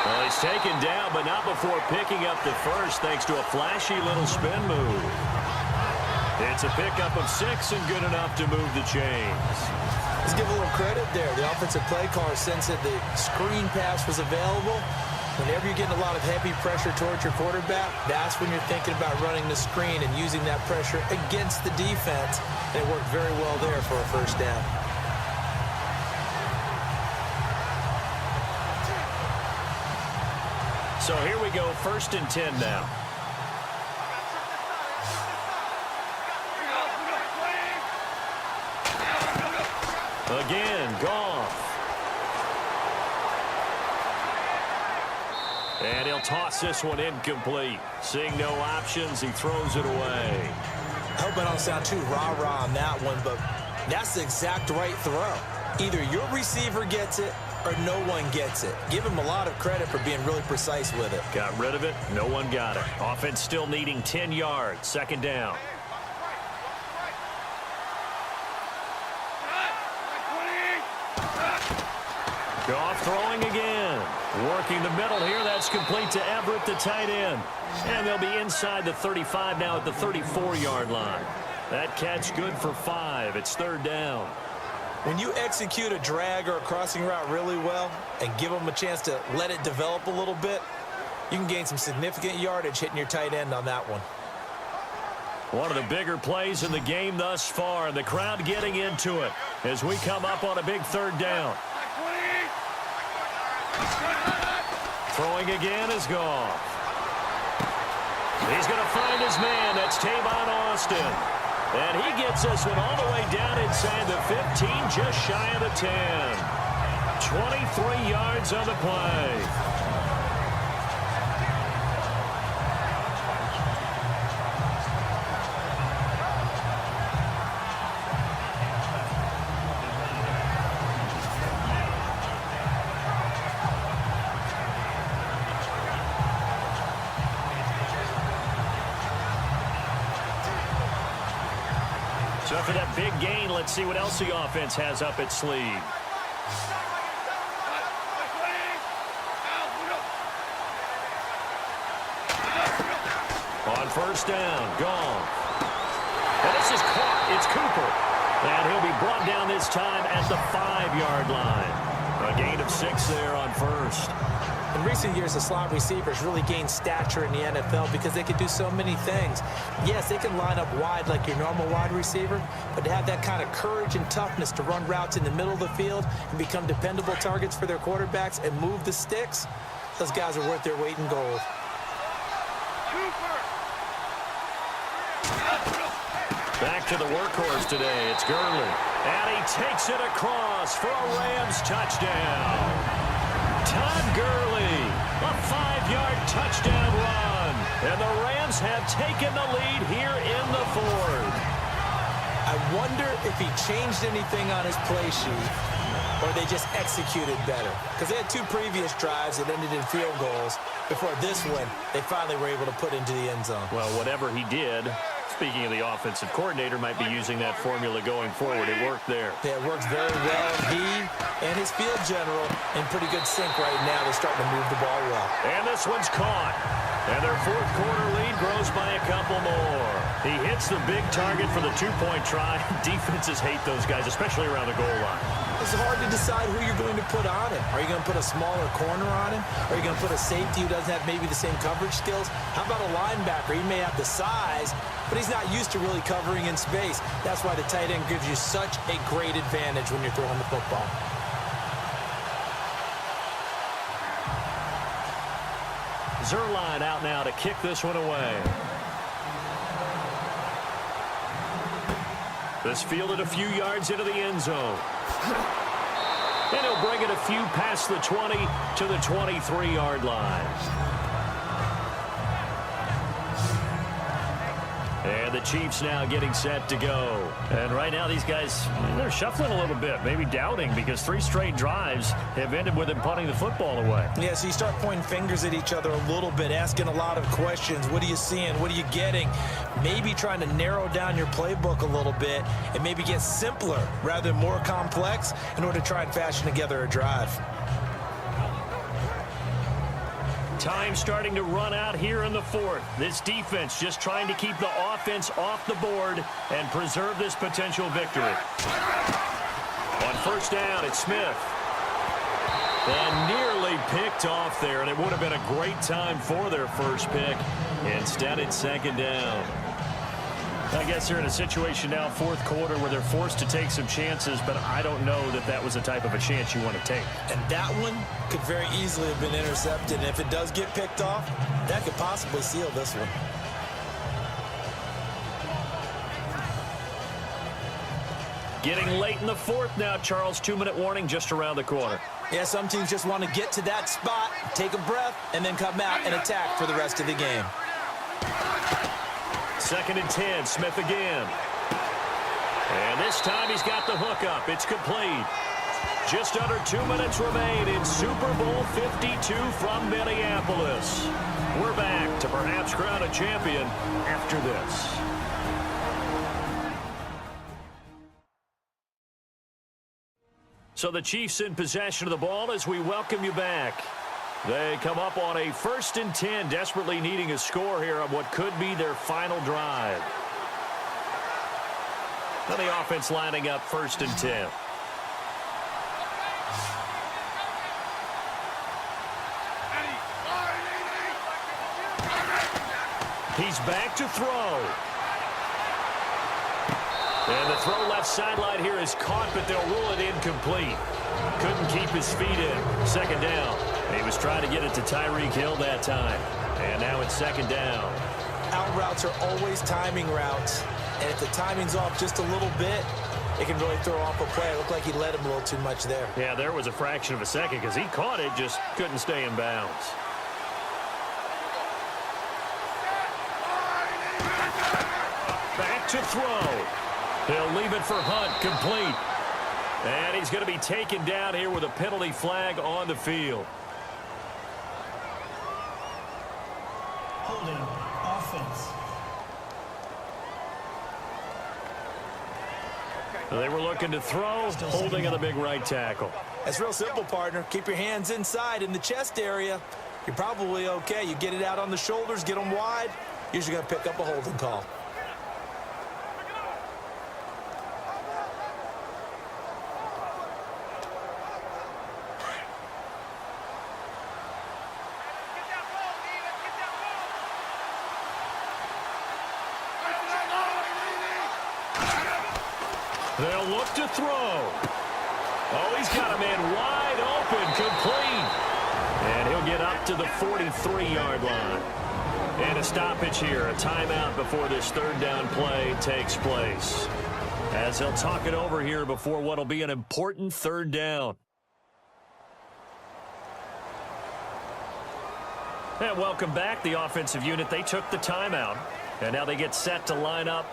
Well, he's taken down, but not before picking up the 1st thanks to a flashy little spin move. It's a pickup of 6 and good enough to move the chains. Let's give a little credit there. The offensive play caller sensed that the screen pass was available. Whenever you're getting a lot of heavy pressure towards your quarterback, that's when you're thinking about running the screen and using that pressure against the defense. And it worked very well there for a 1st down. So here we go, 1st and 10 now. Again, Goff. And he'll toss this one incomplete. Seeing no options, he throws it away. I hope I don't sound too rah-rah on that one, but that's the exact right throw. Either your receiver gets it or no one gets it. Give him a lot of credit for being really precise with it. Got rid of it. No one got it. Offense still needing 10 yards. Second down. Goff throwing again. Working the middle here. That's complete to Everett, the tight end. And they'll be inside the 35 now at the 34-yard line. That catch good for 5. It's third down. When you execute a drag or a crossing route really well and give them a chance to let it develop a little bit, you can gain some significant yardage hitting your tight end on that one. One of the bigger plays in the game thus far, and the crowd getting into it as we come up on a big third down. Throwing again is Goff. He's going to find his man. That's Tavon Austin. And he gets this one all the way down inside the 15, just shy of the 10. 23 yards on the play. So for that big gain, let's see what else the offense has up its sleeve. On first down, Goff. And this is caught. It's Cooper. And he'll be brought down this time at the 5-yard line. A gain of 6 there on first. In recent years, the slot receivers really gained stature in the NFL because they can do so many things. Yes, they can line up wide like your normal wide receiver, but to have that kind of courage and toughness to run routes in the middle of the field and become dependable targets for their quarterbacks and move the sticks, those guys are worth their weight in gold. Back to the workhorse today. It's Gurley. And he takes it across for a Rams touchdown. Todd Gurley, a 5-yard touchdown run. And the Rams have taken the lead here in the fourth. I wonder if he changed anything on his play sheet or they just executed better. Because they had 2 previous drives that ended in field goals. Before this one, they finally were able to put into the end zone. Well, whatever he did, speaking of the offensive coordinator, might be using that formula going forward. It worked there. Yeah, it works very well. He and his field general in pretty good sync right now. They're starting to move the ball well. And this one's caught. And their fourth quarter lead grows by a couple more. He hits the big target for the 2-point try. Defenses hate those guys, especially around the goal line. It's hard to decide who you're going to put on him. Are you going to put a smaller corner on him? Are you going to put a safety who doesn't have maybe the same coverage skills? How about a linebacker? He may have the size, but he's not used to really covering in space. That's why the tight end gives you such a great advantage when you're throwing the football. Zerline out now to kick this one away. This fielded a few yards into the end zone. And he'll bring it a few past the 20 to the 23-yard line. And the Chiefs now getting set to go. And right now these guys, they're shuffling a little bit, maybe doubting, because 3 straight drives have ended with them punting the football away. Yeah, so you start pointing fingers at each other a little bit, asking a lot of questions. What are you seeing? What are you getting? Maybe trying to narrow down your playbook a little bit and maybe get simpler rather than more complex in order to try and fashion together a drive. Time starting to run out here in the fourth. This defense just trying to keep the offense off the board and preserve this potential victory. On first down, it's Smith. And nearly picked off there, and it would have been a great time for their first pick. Instead, it's second down. I guess they're in a situation now, fourth quarter, where they're forced to take some chances, but I don't know that that was the type of a chance you want to take. And that one could very easily have been intercepted, and if it does get picked off, that could possibly seal this one. Getting late in the fourth now, Charles. 2-minute warning just around the corner. Yeah, some teams just want to get to that spot, take a breath, and then come out and attack for the rest of the game. 2nd and 10, Smith again. And this time he's got the hook up. It's complete. Just under 2 minutes remain in Super Bowl 52 from Minneapolis. We're back to perhaps crown a champion after this. So the Chiefs in possession of the ball as we welcome you back. They come up on a 1st and 10, desperately needing a score here on what could be their final drive. Now the offense lining up 1st and 10. He's back to throw. And the throw left sideline here is caught, but they'll rule it incomplete. Couldn't keep his feet in. 2nd down. He was trying to get it to Tyreek Hill that time. And now it's 2nd down. Out routes are always timing routes. And if the timing's off just a little bit, it can really throw off a play. It looked like he let him a little too much there. Yeah, there was a fraction of a second because he caught it, just couldn't stay in bounds. Back to throw. He'll leave it for Hunt, complete. And he's going to be taken down here with a penalty flag on the field. Holding offense. They were looking to throw, holding on the big right tackle. That's real simple, partner. Keep your hands inside in the chest area. You're probably okay. You get it out on the shoulders, get them wide. Usually going to pick up a holding call. They'll look to throw. Oh, he's got a man wide open, complete. And he'll get up to the 43-yard line. And a stoppage here, a timeout before this 3rd down play takes place. As they'll talk it over here before what will be an important 3rd down. And welcome back, the offensive unit. They took the timeout. And now they get set to line up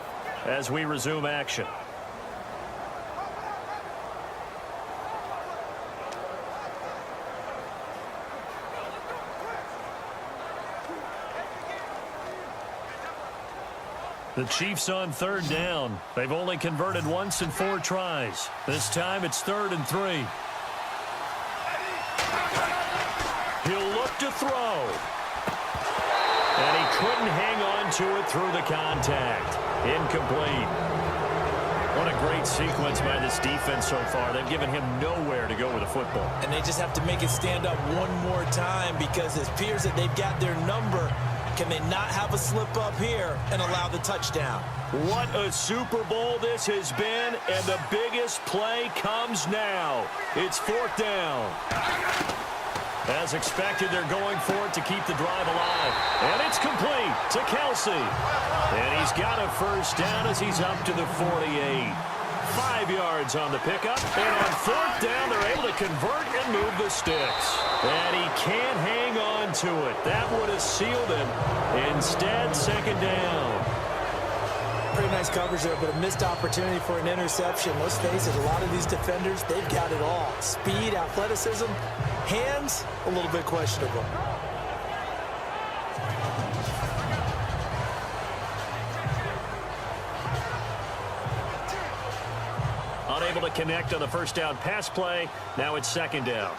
as we resume action. The Chiefs on 3rd down. They've only converted once in 4 tries. This time it's 3rd and 3. He'll look to throw. And he couldn't hang on to it through the contact. Incomplete. What a great sequence by this defense so far. They've given him nowhere to go with the football. And they just have to make it stand up one more time because it appears that they've got their number. Can they not have a slip up here and allow the touchdown? What a Super Bowl this has been, and the biggest play comes now. It's 4th down. As expected, they're going for it to keep the drive alive. And it's complete to Kelsey. And he's got a 1st down as he's up to the 48. 5 yards on the pickup. And on 4th down, they're able to convert and move the sticks. And he can't hang on to it. That would have sealed it. Instead, 2nd down. Pretty nice coverage there, but a missed opportunity for an interception. Let's face it, a lot of these defenders, they've got it all. Speed, athleticism, hands, a little bit questionable. Unable to connect on the 1st down pass play. Now it's 2nd down.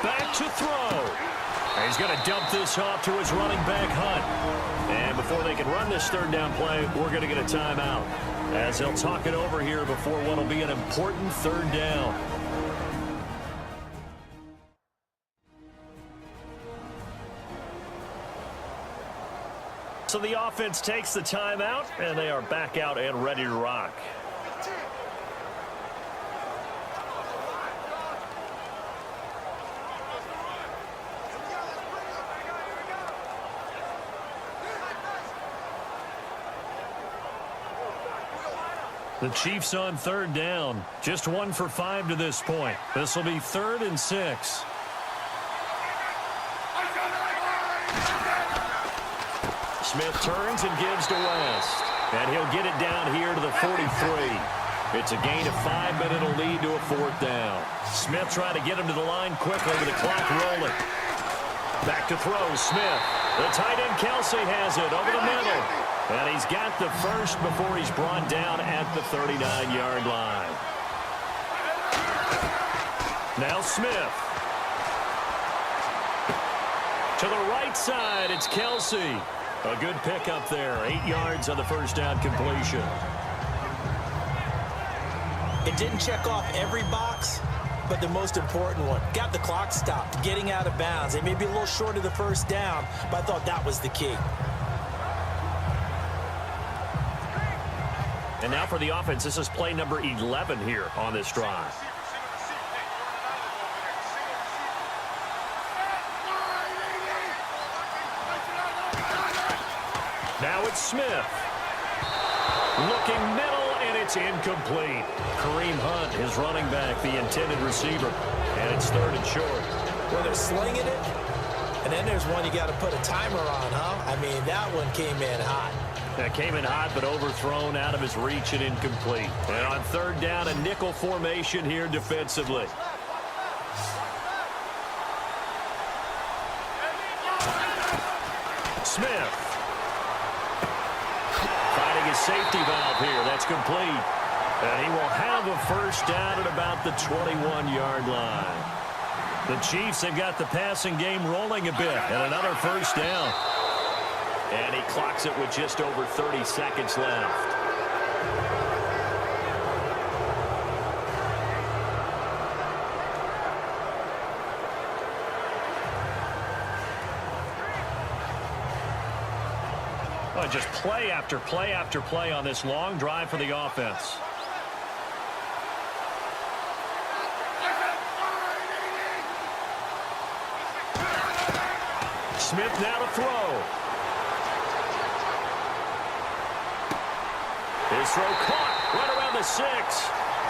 Back to throw. And he's going to dump this off to his running back, Hunt. And before they can run this 3rd down play, we're going to get a timeout. As they'll talk it over here before what will be an important 3rd down. So the offense takes the timeout, and they are back out and ready to rock. The Chiefs on third down. Just 1 for 5 to this point. This will be 3rd and 6. Smith turns and gives to West. And he'll get it down here to the 43. It's a gain of 5, but it'll lead to a 4th down. Smith trying to get him to the line quickly with the clock rolling. Back to throw, Smith. The tight end Kelsey has it over the middle. And he's got the first before he's brought down at the 39-yard line. Now Smith. To the right side, it's Kelsey. A good pickup there. 8 yards on the first down completion. It didn't check off every box, but the most important one. Got the clock stopped, getting out of bounds. They may be a little short of the first down, but I thought that was the key. And now for the offense, this is play number 11 here on this drive. Now it's Smith. Looking middle, and it's incomplete. Kareem Hunt, his running back, the intended receiver. And it's 3rd and short. Well, they're slinging it, and then there's one you got to put a timer on, huh? I mean, that one came in hot. That came in hot, but overthrown out of his reach and incomplete. And on 3rd down, a nickel formation here defensively. Smith. Finding his safety valve here. That's complete. And he will have a first down at about the 21-yard line. The Chiefs have got the passing game rolling a bit. And another first down. And he clocks it with just over 30 seconds left. Oh, just play after play after play on this long drive for the offense. Smith now to throw. His throw caught right around the 6.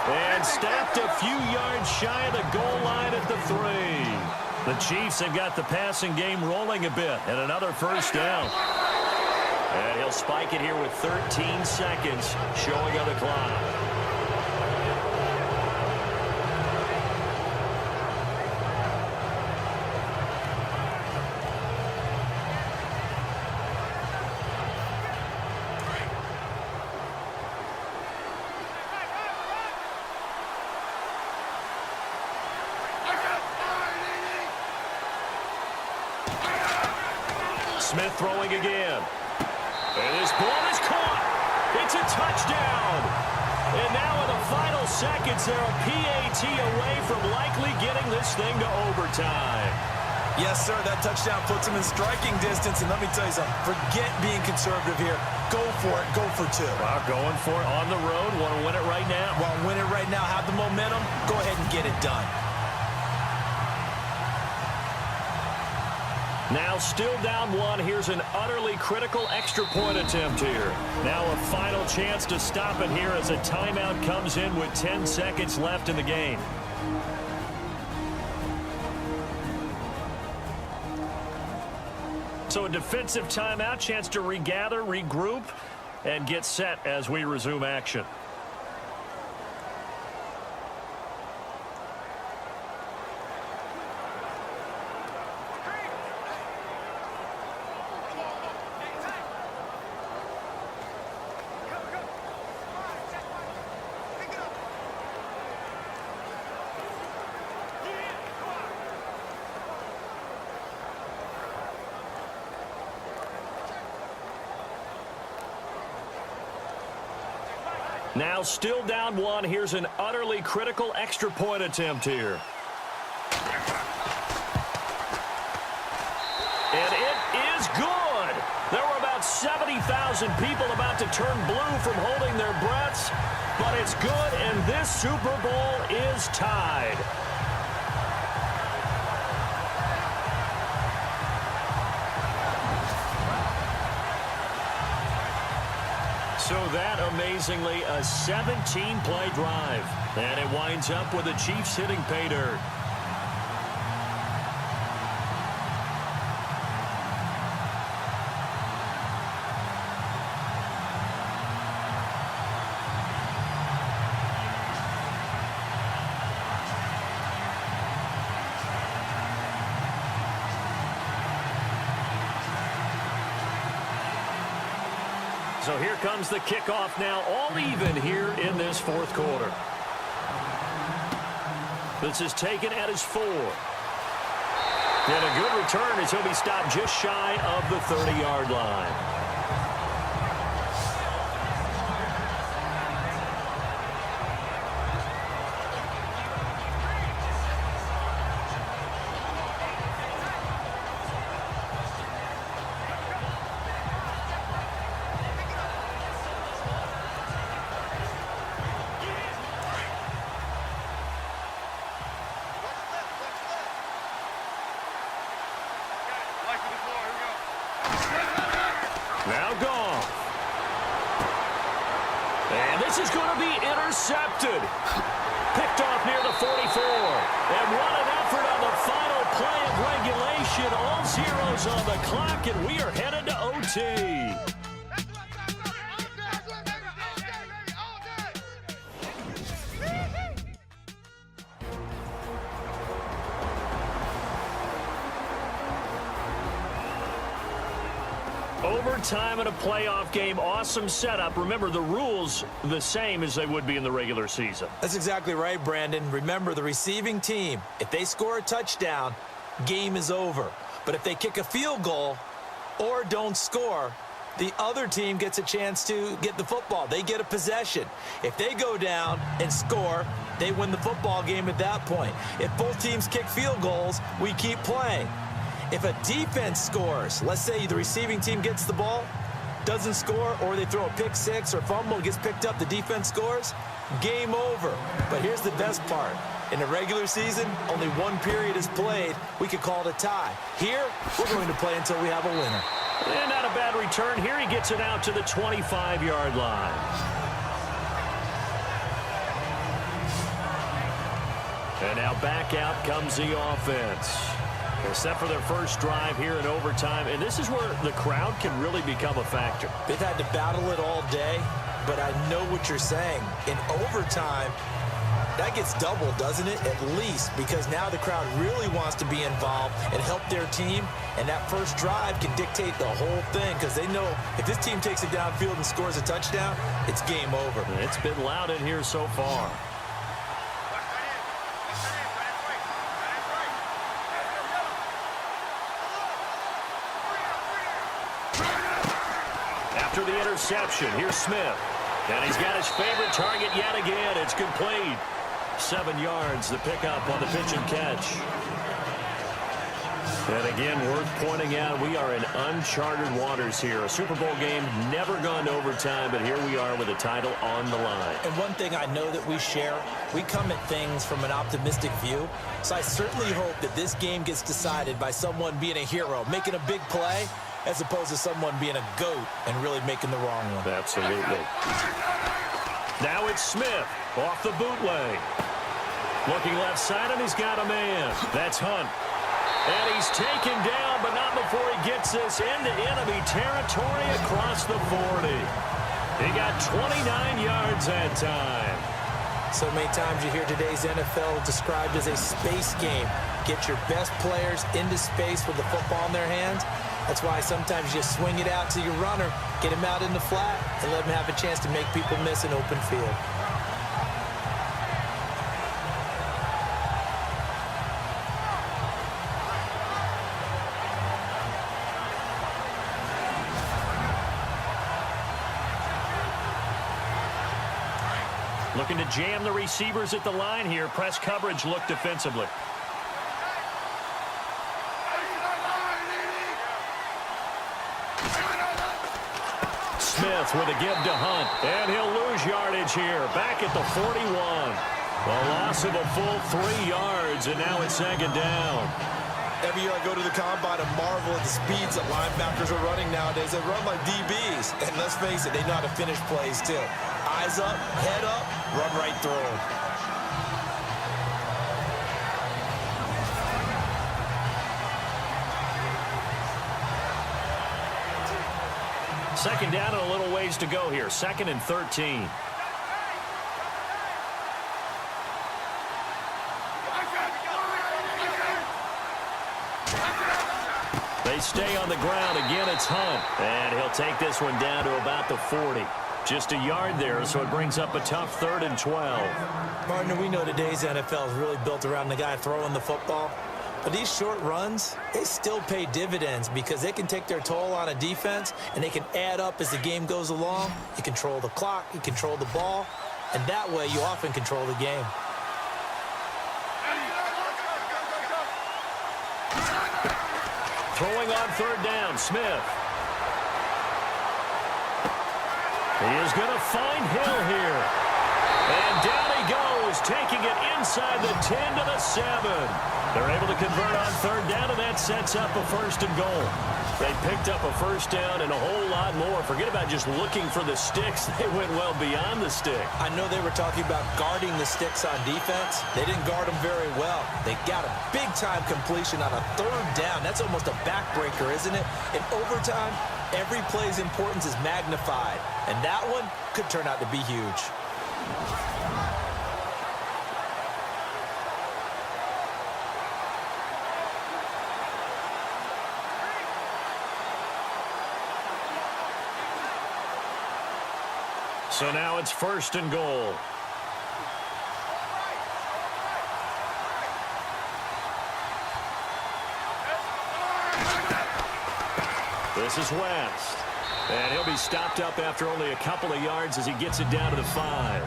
And stopped a few yards shy of the goal line at the 3. The Chiefs have got the passing game rolling a bit. And another first down. And he'll spike it here with 13 seconds showing on the clock. Smith throwing again. And this ball is caught. It's a touchdown. And now in the final seconds, they're a PAT away from likely getting this thing to overtime. Yes, sir, that touchdown puts them in striking distance. And let me tell you something, forget being conservative here. Go for it. Go for 2. Wow, going for it on the road. Want to win it right now? Want to win it right now, have the momentum, go ahead and get it done. Now still down 1. Here's an utterly critical extra point attempt here. Now a final chance to stop it here as a timeout comes in with 10 seconds left in the game. So a defensive timeout, chance to regather, regroup, and get set as we resume action. Now still down 1. Here's an utterly critical extra point attempt here. And it is good. There were about 70,000 people about to turn blue from holding their breaths, but it's good, and this Super Bowl is tied. So that, amazingly, a 17-play drive. And it winds up with the Chiefs hitting pay dirt. So here comes the kickoff now, all even here in this fourth quarter. This is taken at his 4. And a good return as he'll be stopped just shy of the 30-yard line. Now gone. And this is going to be intercepted. Picked off near the 44. And what an effort on the final play of regulation. All zeros on the clock, and we are headed to OT. Overtime in a playoff game, awesome setup. Remember, the rules the same as they would be in the regular season. That's exactly right, Brandon. Remember, the receiving team, if they score a touchdown, game is over. But if they kick a field goal or don't score, the other team gets a chance to get the football. They get a possession. If they go down and score, they win the football game at that point. If both teams kick field goals, we keep playing. If a defense scores, let's say the receiving team gets the ball, doesn't score, or they throw a pick six or fumble, gets picked up, the defense scores, game over. But here's the best part. In the regular season, only one period is played. We could call it a tie. Here, we're going to play until we have a winner. And not a bad return. Here he gets it out to the 25-yard line. And now back out comes the offense. They're set for their first drive here in overtime, and this is where the crowd can really become a factor. They've had to battle it all day, but I know what you're saying. In overtime, that gets doubled, doesn't it? At least, because now the crowd really wants to be involved and help their team, and that first drive can dictate the whole thing because they know if this team takes it downfield and scores a touchdown, it's game over. And it's been loud in here so far. After the interception, here's Smith. And he's got his favorite target yet again. It's complete. 7 yards, the pickup on the pitch and catch. And again, worth pointing out, we are in uncharted waters here. A Super Bowl game never gone to overtime, but here we are with a title on the line. And one thing I know that we share, we come at things from an optimistic view. So I certainly hope that this game gets decided by someone being a hero, making a big play, as opposed to someone being a goat and really making the wrong one. Absolutely. Now it's Smith off the bootleg. Looking left side, and he's got a man. That's Hunt. And he's taken down, but not before he gets this into enemy territory across the 40. He got 29 yards that time. So many times you hear today's NFL described as a space game. Get your best players into space with the football in their hands. That's why sometimes you swing it out to your runner, get him out in the flat, and let him have a chance to make people miss an open field. Looking to jam the receivers at the line here. Press coverage look defensively. Smith with a give to Hunt, and he'll lose yardage here. Back at the 41. A loss of a full 3 yards, and now it's second down. Every year I go to the combine and marvel at the speeds that linebackers are running nowadays. They run like DBs. And let's face it, they know how to finish plays too. Eyes up, head up, run right through them. Second down and a little ways to go here. 2nd and 13. They stay on the ground. Again, it's Hunt. And he'll take this one down to about the 40. Just a yard there, so it brings up a tough 3rd and 12. Partner, we know today's NFL is really built around the guy throwing the football. But these short runs, they still pay dividends because they can take their toll on a defense and they can add up as the game goes along. You control the clock, you control the ball, and that way you often control the game. Throwing on 3rd down, Smith. He is going to find Hill here. And down he goes, taking it inside the 10 to the 7. They're able to convert on 3rd down, and that sets up a 1st and goal. They picked up a 1st down and a whole lot more. Forget about just looking for the sticks. They went well beyond the stick. I know they were talking about guarding the sticks on defense. They didn't guard them very well. They got a big-time completion on a 3rd down. That's almost a backbreaker, isn't it? In overtime, every play's importance is magnified. And that one could turn out to be huge. So now it's 1st and goal. This is West. And he'll be stopped up after only a couple of yards as he gets it down to the 5.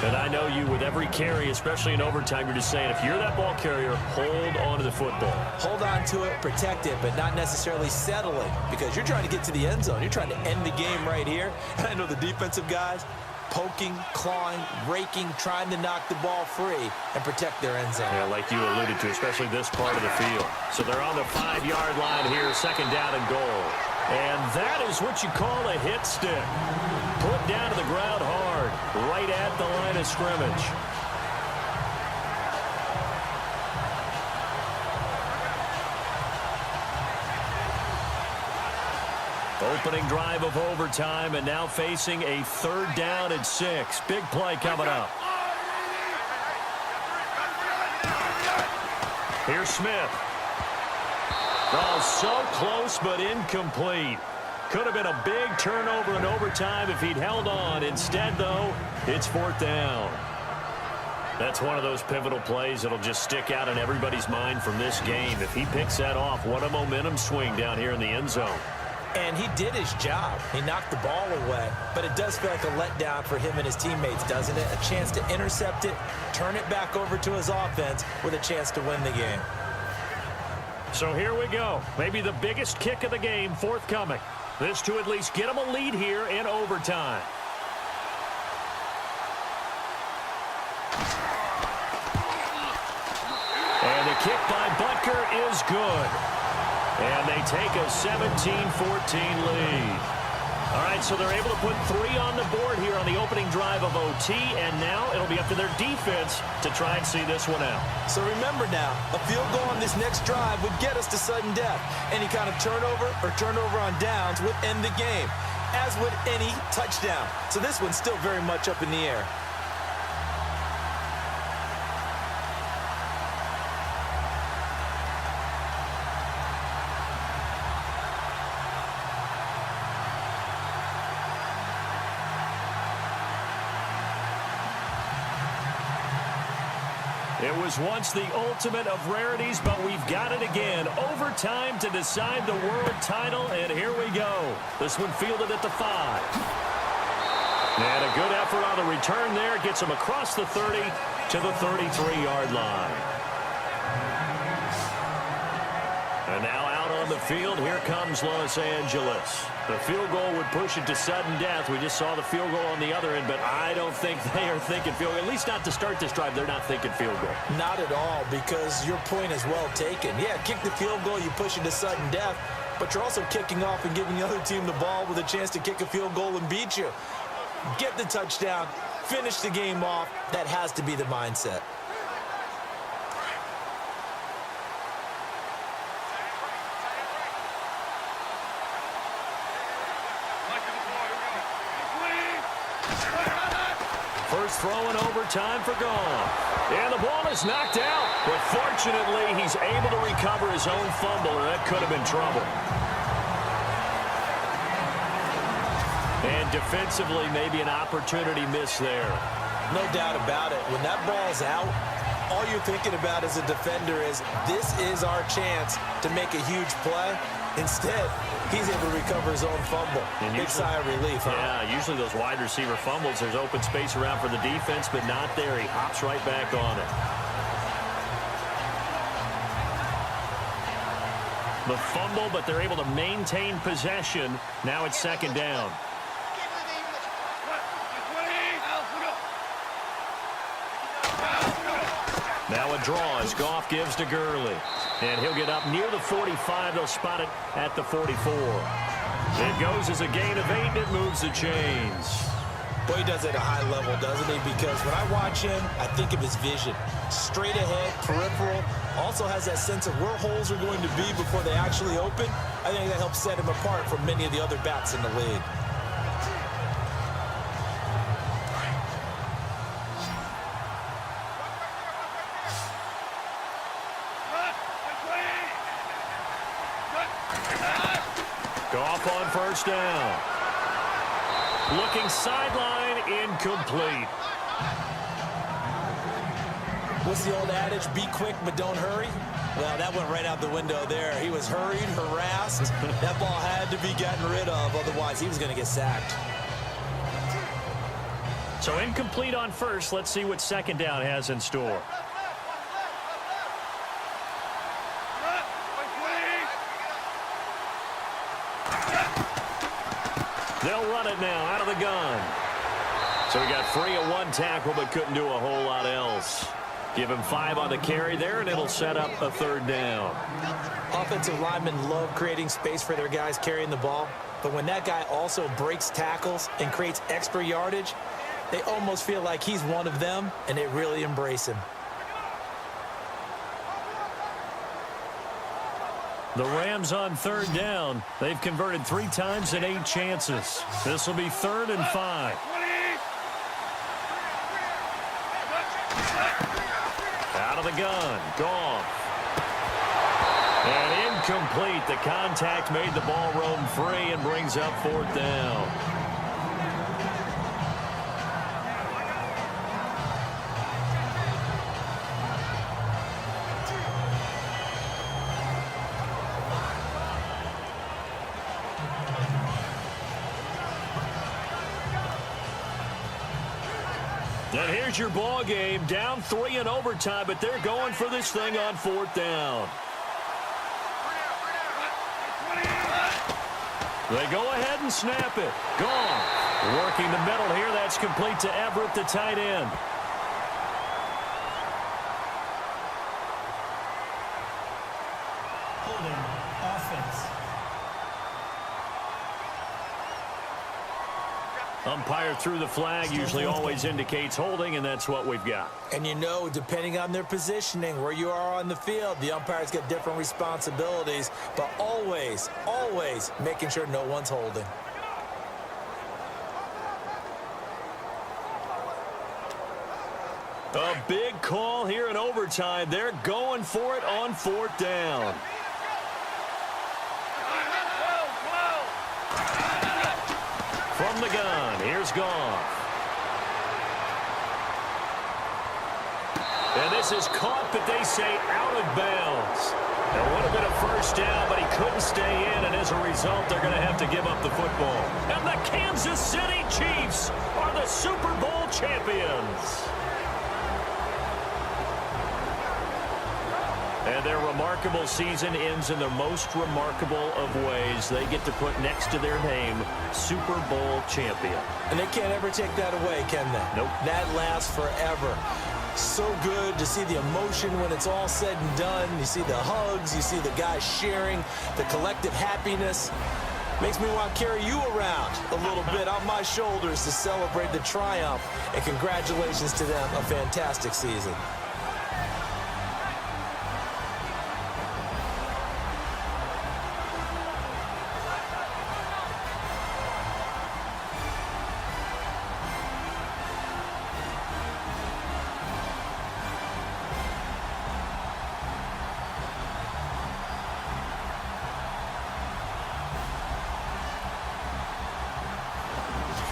And I know you, with every carry, especially in overtime, you're just saying, if you're that ball carrier, hold on to the football. Hold on to it, protect it, but not necessarily settling, because you're trying to get to the end zone. You're trying to end the game right here. And I know the defensive guys poking, clawing, raking, trying to knock the ball free and protect their end zone. Yeah, like you alluded to, especially this part of the field. So they're on the 5-yard line here, 2nd down and goal. And that is what you call a hit stick. Put down to the ground hard, right at the line of scrimmage. Opening drive of overtime, and now facing a 3rd down and 6. Big play coming up. Here's Smith. Oh, so close but incomplete. Could have been a big turnover in overtime if he'd held on. Instead, though, it's 4th down. That's one of those pivotal plays that'll just stick out in everybody's mind from this game. If he picks that off, what a momentum swing down here in the end zone. And he did his job. He knocked the ball away. But it does feel like a letdown for him and his teammates, doesn't it? A chance to intercept it, turn it back over to his offense with a chance to win the game. So here we go. Maybe the biggest kick of the game forthcoming. This to at least get him a lead here in overtime. And the kick by Butker is good. And they take a 17-14 lead. All right, so they're able to put 3 on the board here on the opening drive of OT, and now it'll be up to their defense to try and see this one out. So remember now, a field goal on this next drive would get us to sudden death. Any kind of turnover or turnover on downs would end the game, as would any touchdown. So this one's still very much up in the air. It was once the ultimate of rarities, but we've got it again. Overtime to decide the world title, and here we go. This one fielded at the 5. And a good effort on the return there. Gets him across the 30 to the 33-yard line. And now out on the field. Here comes Los Angeles. The field goal would push it to sudden death. We just saw the field goal on the other end, but I don't think they are thinking field goal. At least not to start this drive. They're not thinking field goal. Not at all, because your point is well taken. Yeah, kick the field goal, you push it to sudden death, but you're also kicking off and giving the other team the ball with a chance to kick a field goal and beat you. Get the touchdown, finish the game off. That has to be the mindset. First throw in overtime for Goff. And the ball is knocked out. But fortunately, he's able to recover his own fumble, and that could have been trouble. And defensively, maybe an opportunity miss there. No doubt about it. When that ball's out, all you're thinking about as a defender is, this is our chance to make a huge play. Instead, he's able to recover his own fumble. Big sigh of relief, huh? Yeah, usually those wide receiver fumbles, there's open space around for the defense, but not there. He hops right back on it. The fumble, but they're able to maintain possession. Now it's second down. Now a draw as Goff gives to Gurley. And he'll get up near the 45. They'll spot it at the 44. It goes as a gain of 8, and it moves the chains. Boy, he does it at a high level, doesn't he? Because when I watch him, I think of his vision. Straight ahead, peripheral. Also has that sense of where holes are going to be before they actually open. I think that helps set him apart from many of the other backs in the league. Goff on first down. Looking sideline, incomplete. What's the old adage? Be quick, but don't hurry. Well, that went right out the window there. He was hurried, harassed. That ball had to be gotten rid of. Otherwise, he was going to get sacked. So incomplete on first. Let's see what second down has in store. They'll run it now out of the gun. So he got free of one tackle, but couldn't do a whole lot else. Give him 5 on the carry there, and it'll set up a third down. Offensive linemen love creating space for their guys carrying the ball, but when that guy also breaks tackles and creates extra yardage, they almost feel like he's one of them, and they really embrace him. The Rams on third down. They've converted 3 times and 8 chances. This will be 3rd and 5. Out of the gun. Goff. And incomplete. The contact made the ball roam free and brings up 4th down. And here's your ball game. Down 3 in overtime, but they're going for this thing on 4th down. They go ahead and snap it. Gone. Working the middle here. That's complete to Everett, the tight end. Holding offense. Umpire threw the flag, usually always indicates holding, and that's what we've got. And you know, depending on their positioning, where you are on the field, the umpires get different responsibilities, but always, always making sure no one's holding. A big call here in overtime. They're going for it on 4th down. From the gun, here's Goff. And this is caught, but they say out of bounds. It would have been a first down, but he couldn't stay in, and as a result, they're going to have to give up the football. And the Kansas City Chiefs are the Super Bowl champions. And And their remarkable season ends in the most remarkable of ways. They get to put next to their name, Super Bowl champion. And they can't ever take that away, can they? Nope. That lasts forever. So good to see the emotion when it's all said and done. You see the hugs, you see the guys sharing, the collective happiness. Makes me want to carry you around a little bit on my shoulders to celebrate the triumph. And congratulations to them, a fantastic season.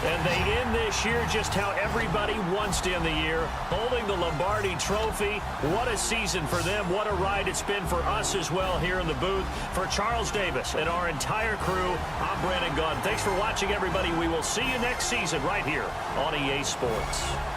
And they end this year just how everybody wants to end the year, holding the Lombardi Trophy. What a season for them. What a ride it's been for us as well here in the booth. For Charles Davis and our entire crew, I'm Brandon Gunn. Thanks for watching, everybody. We will see you next season right here on EA Sports.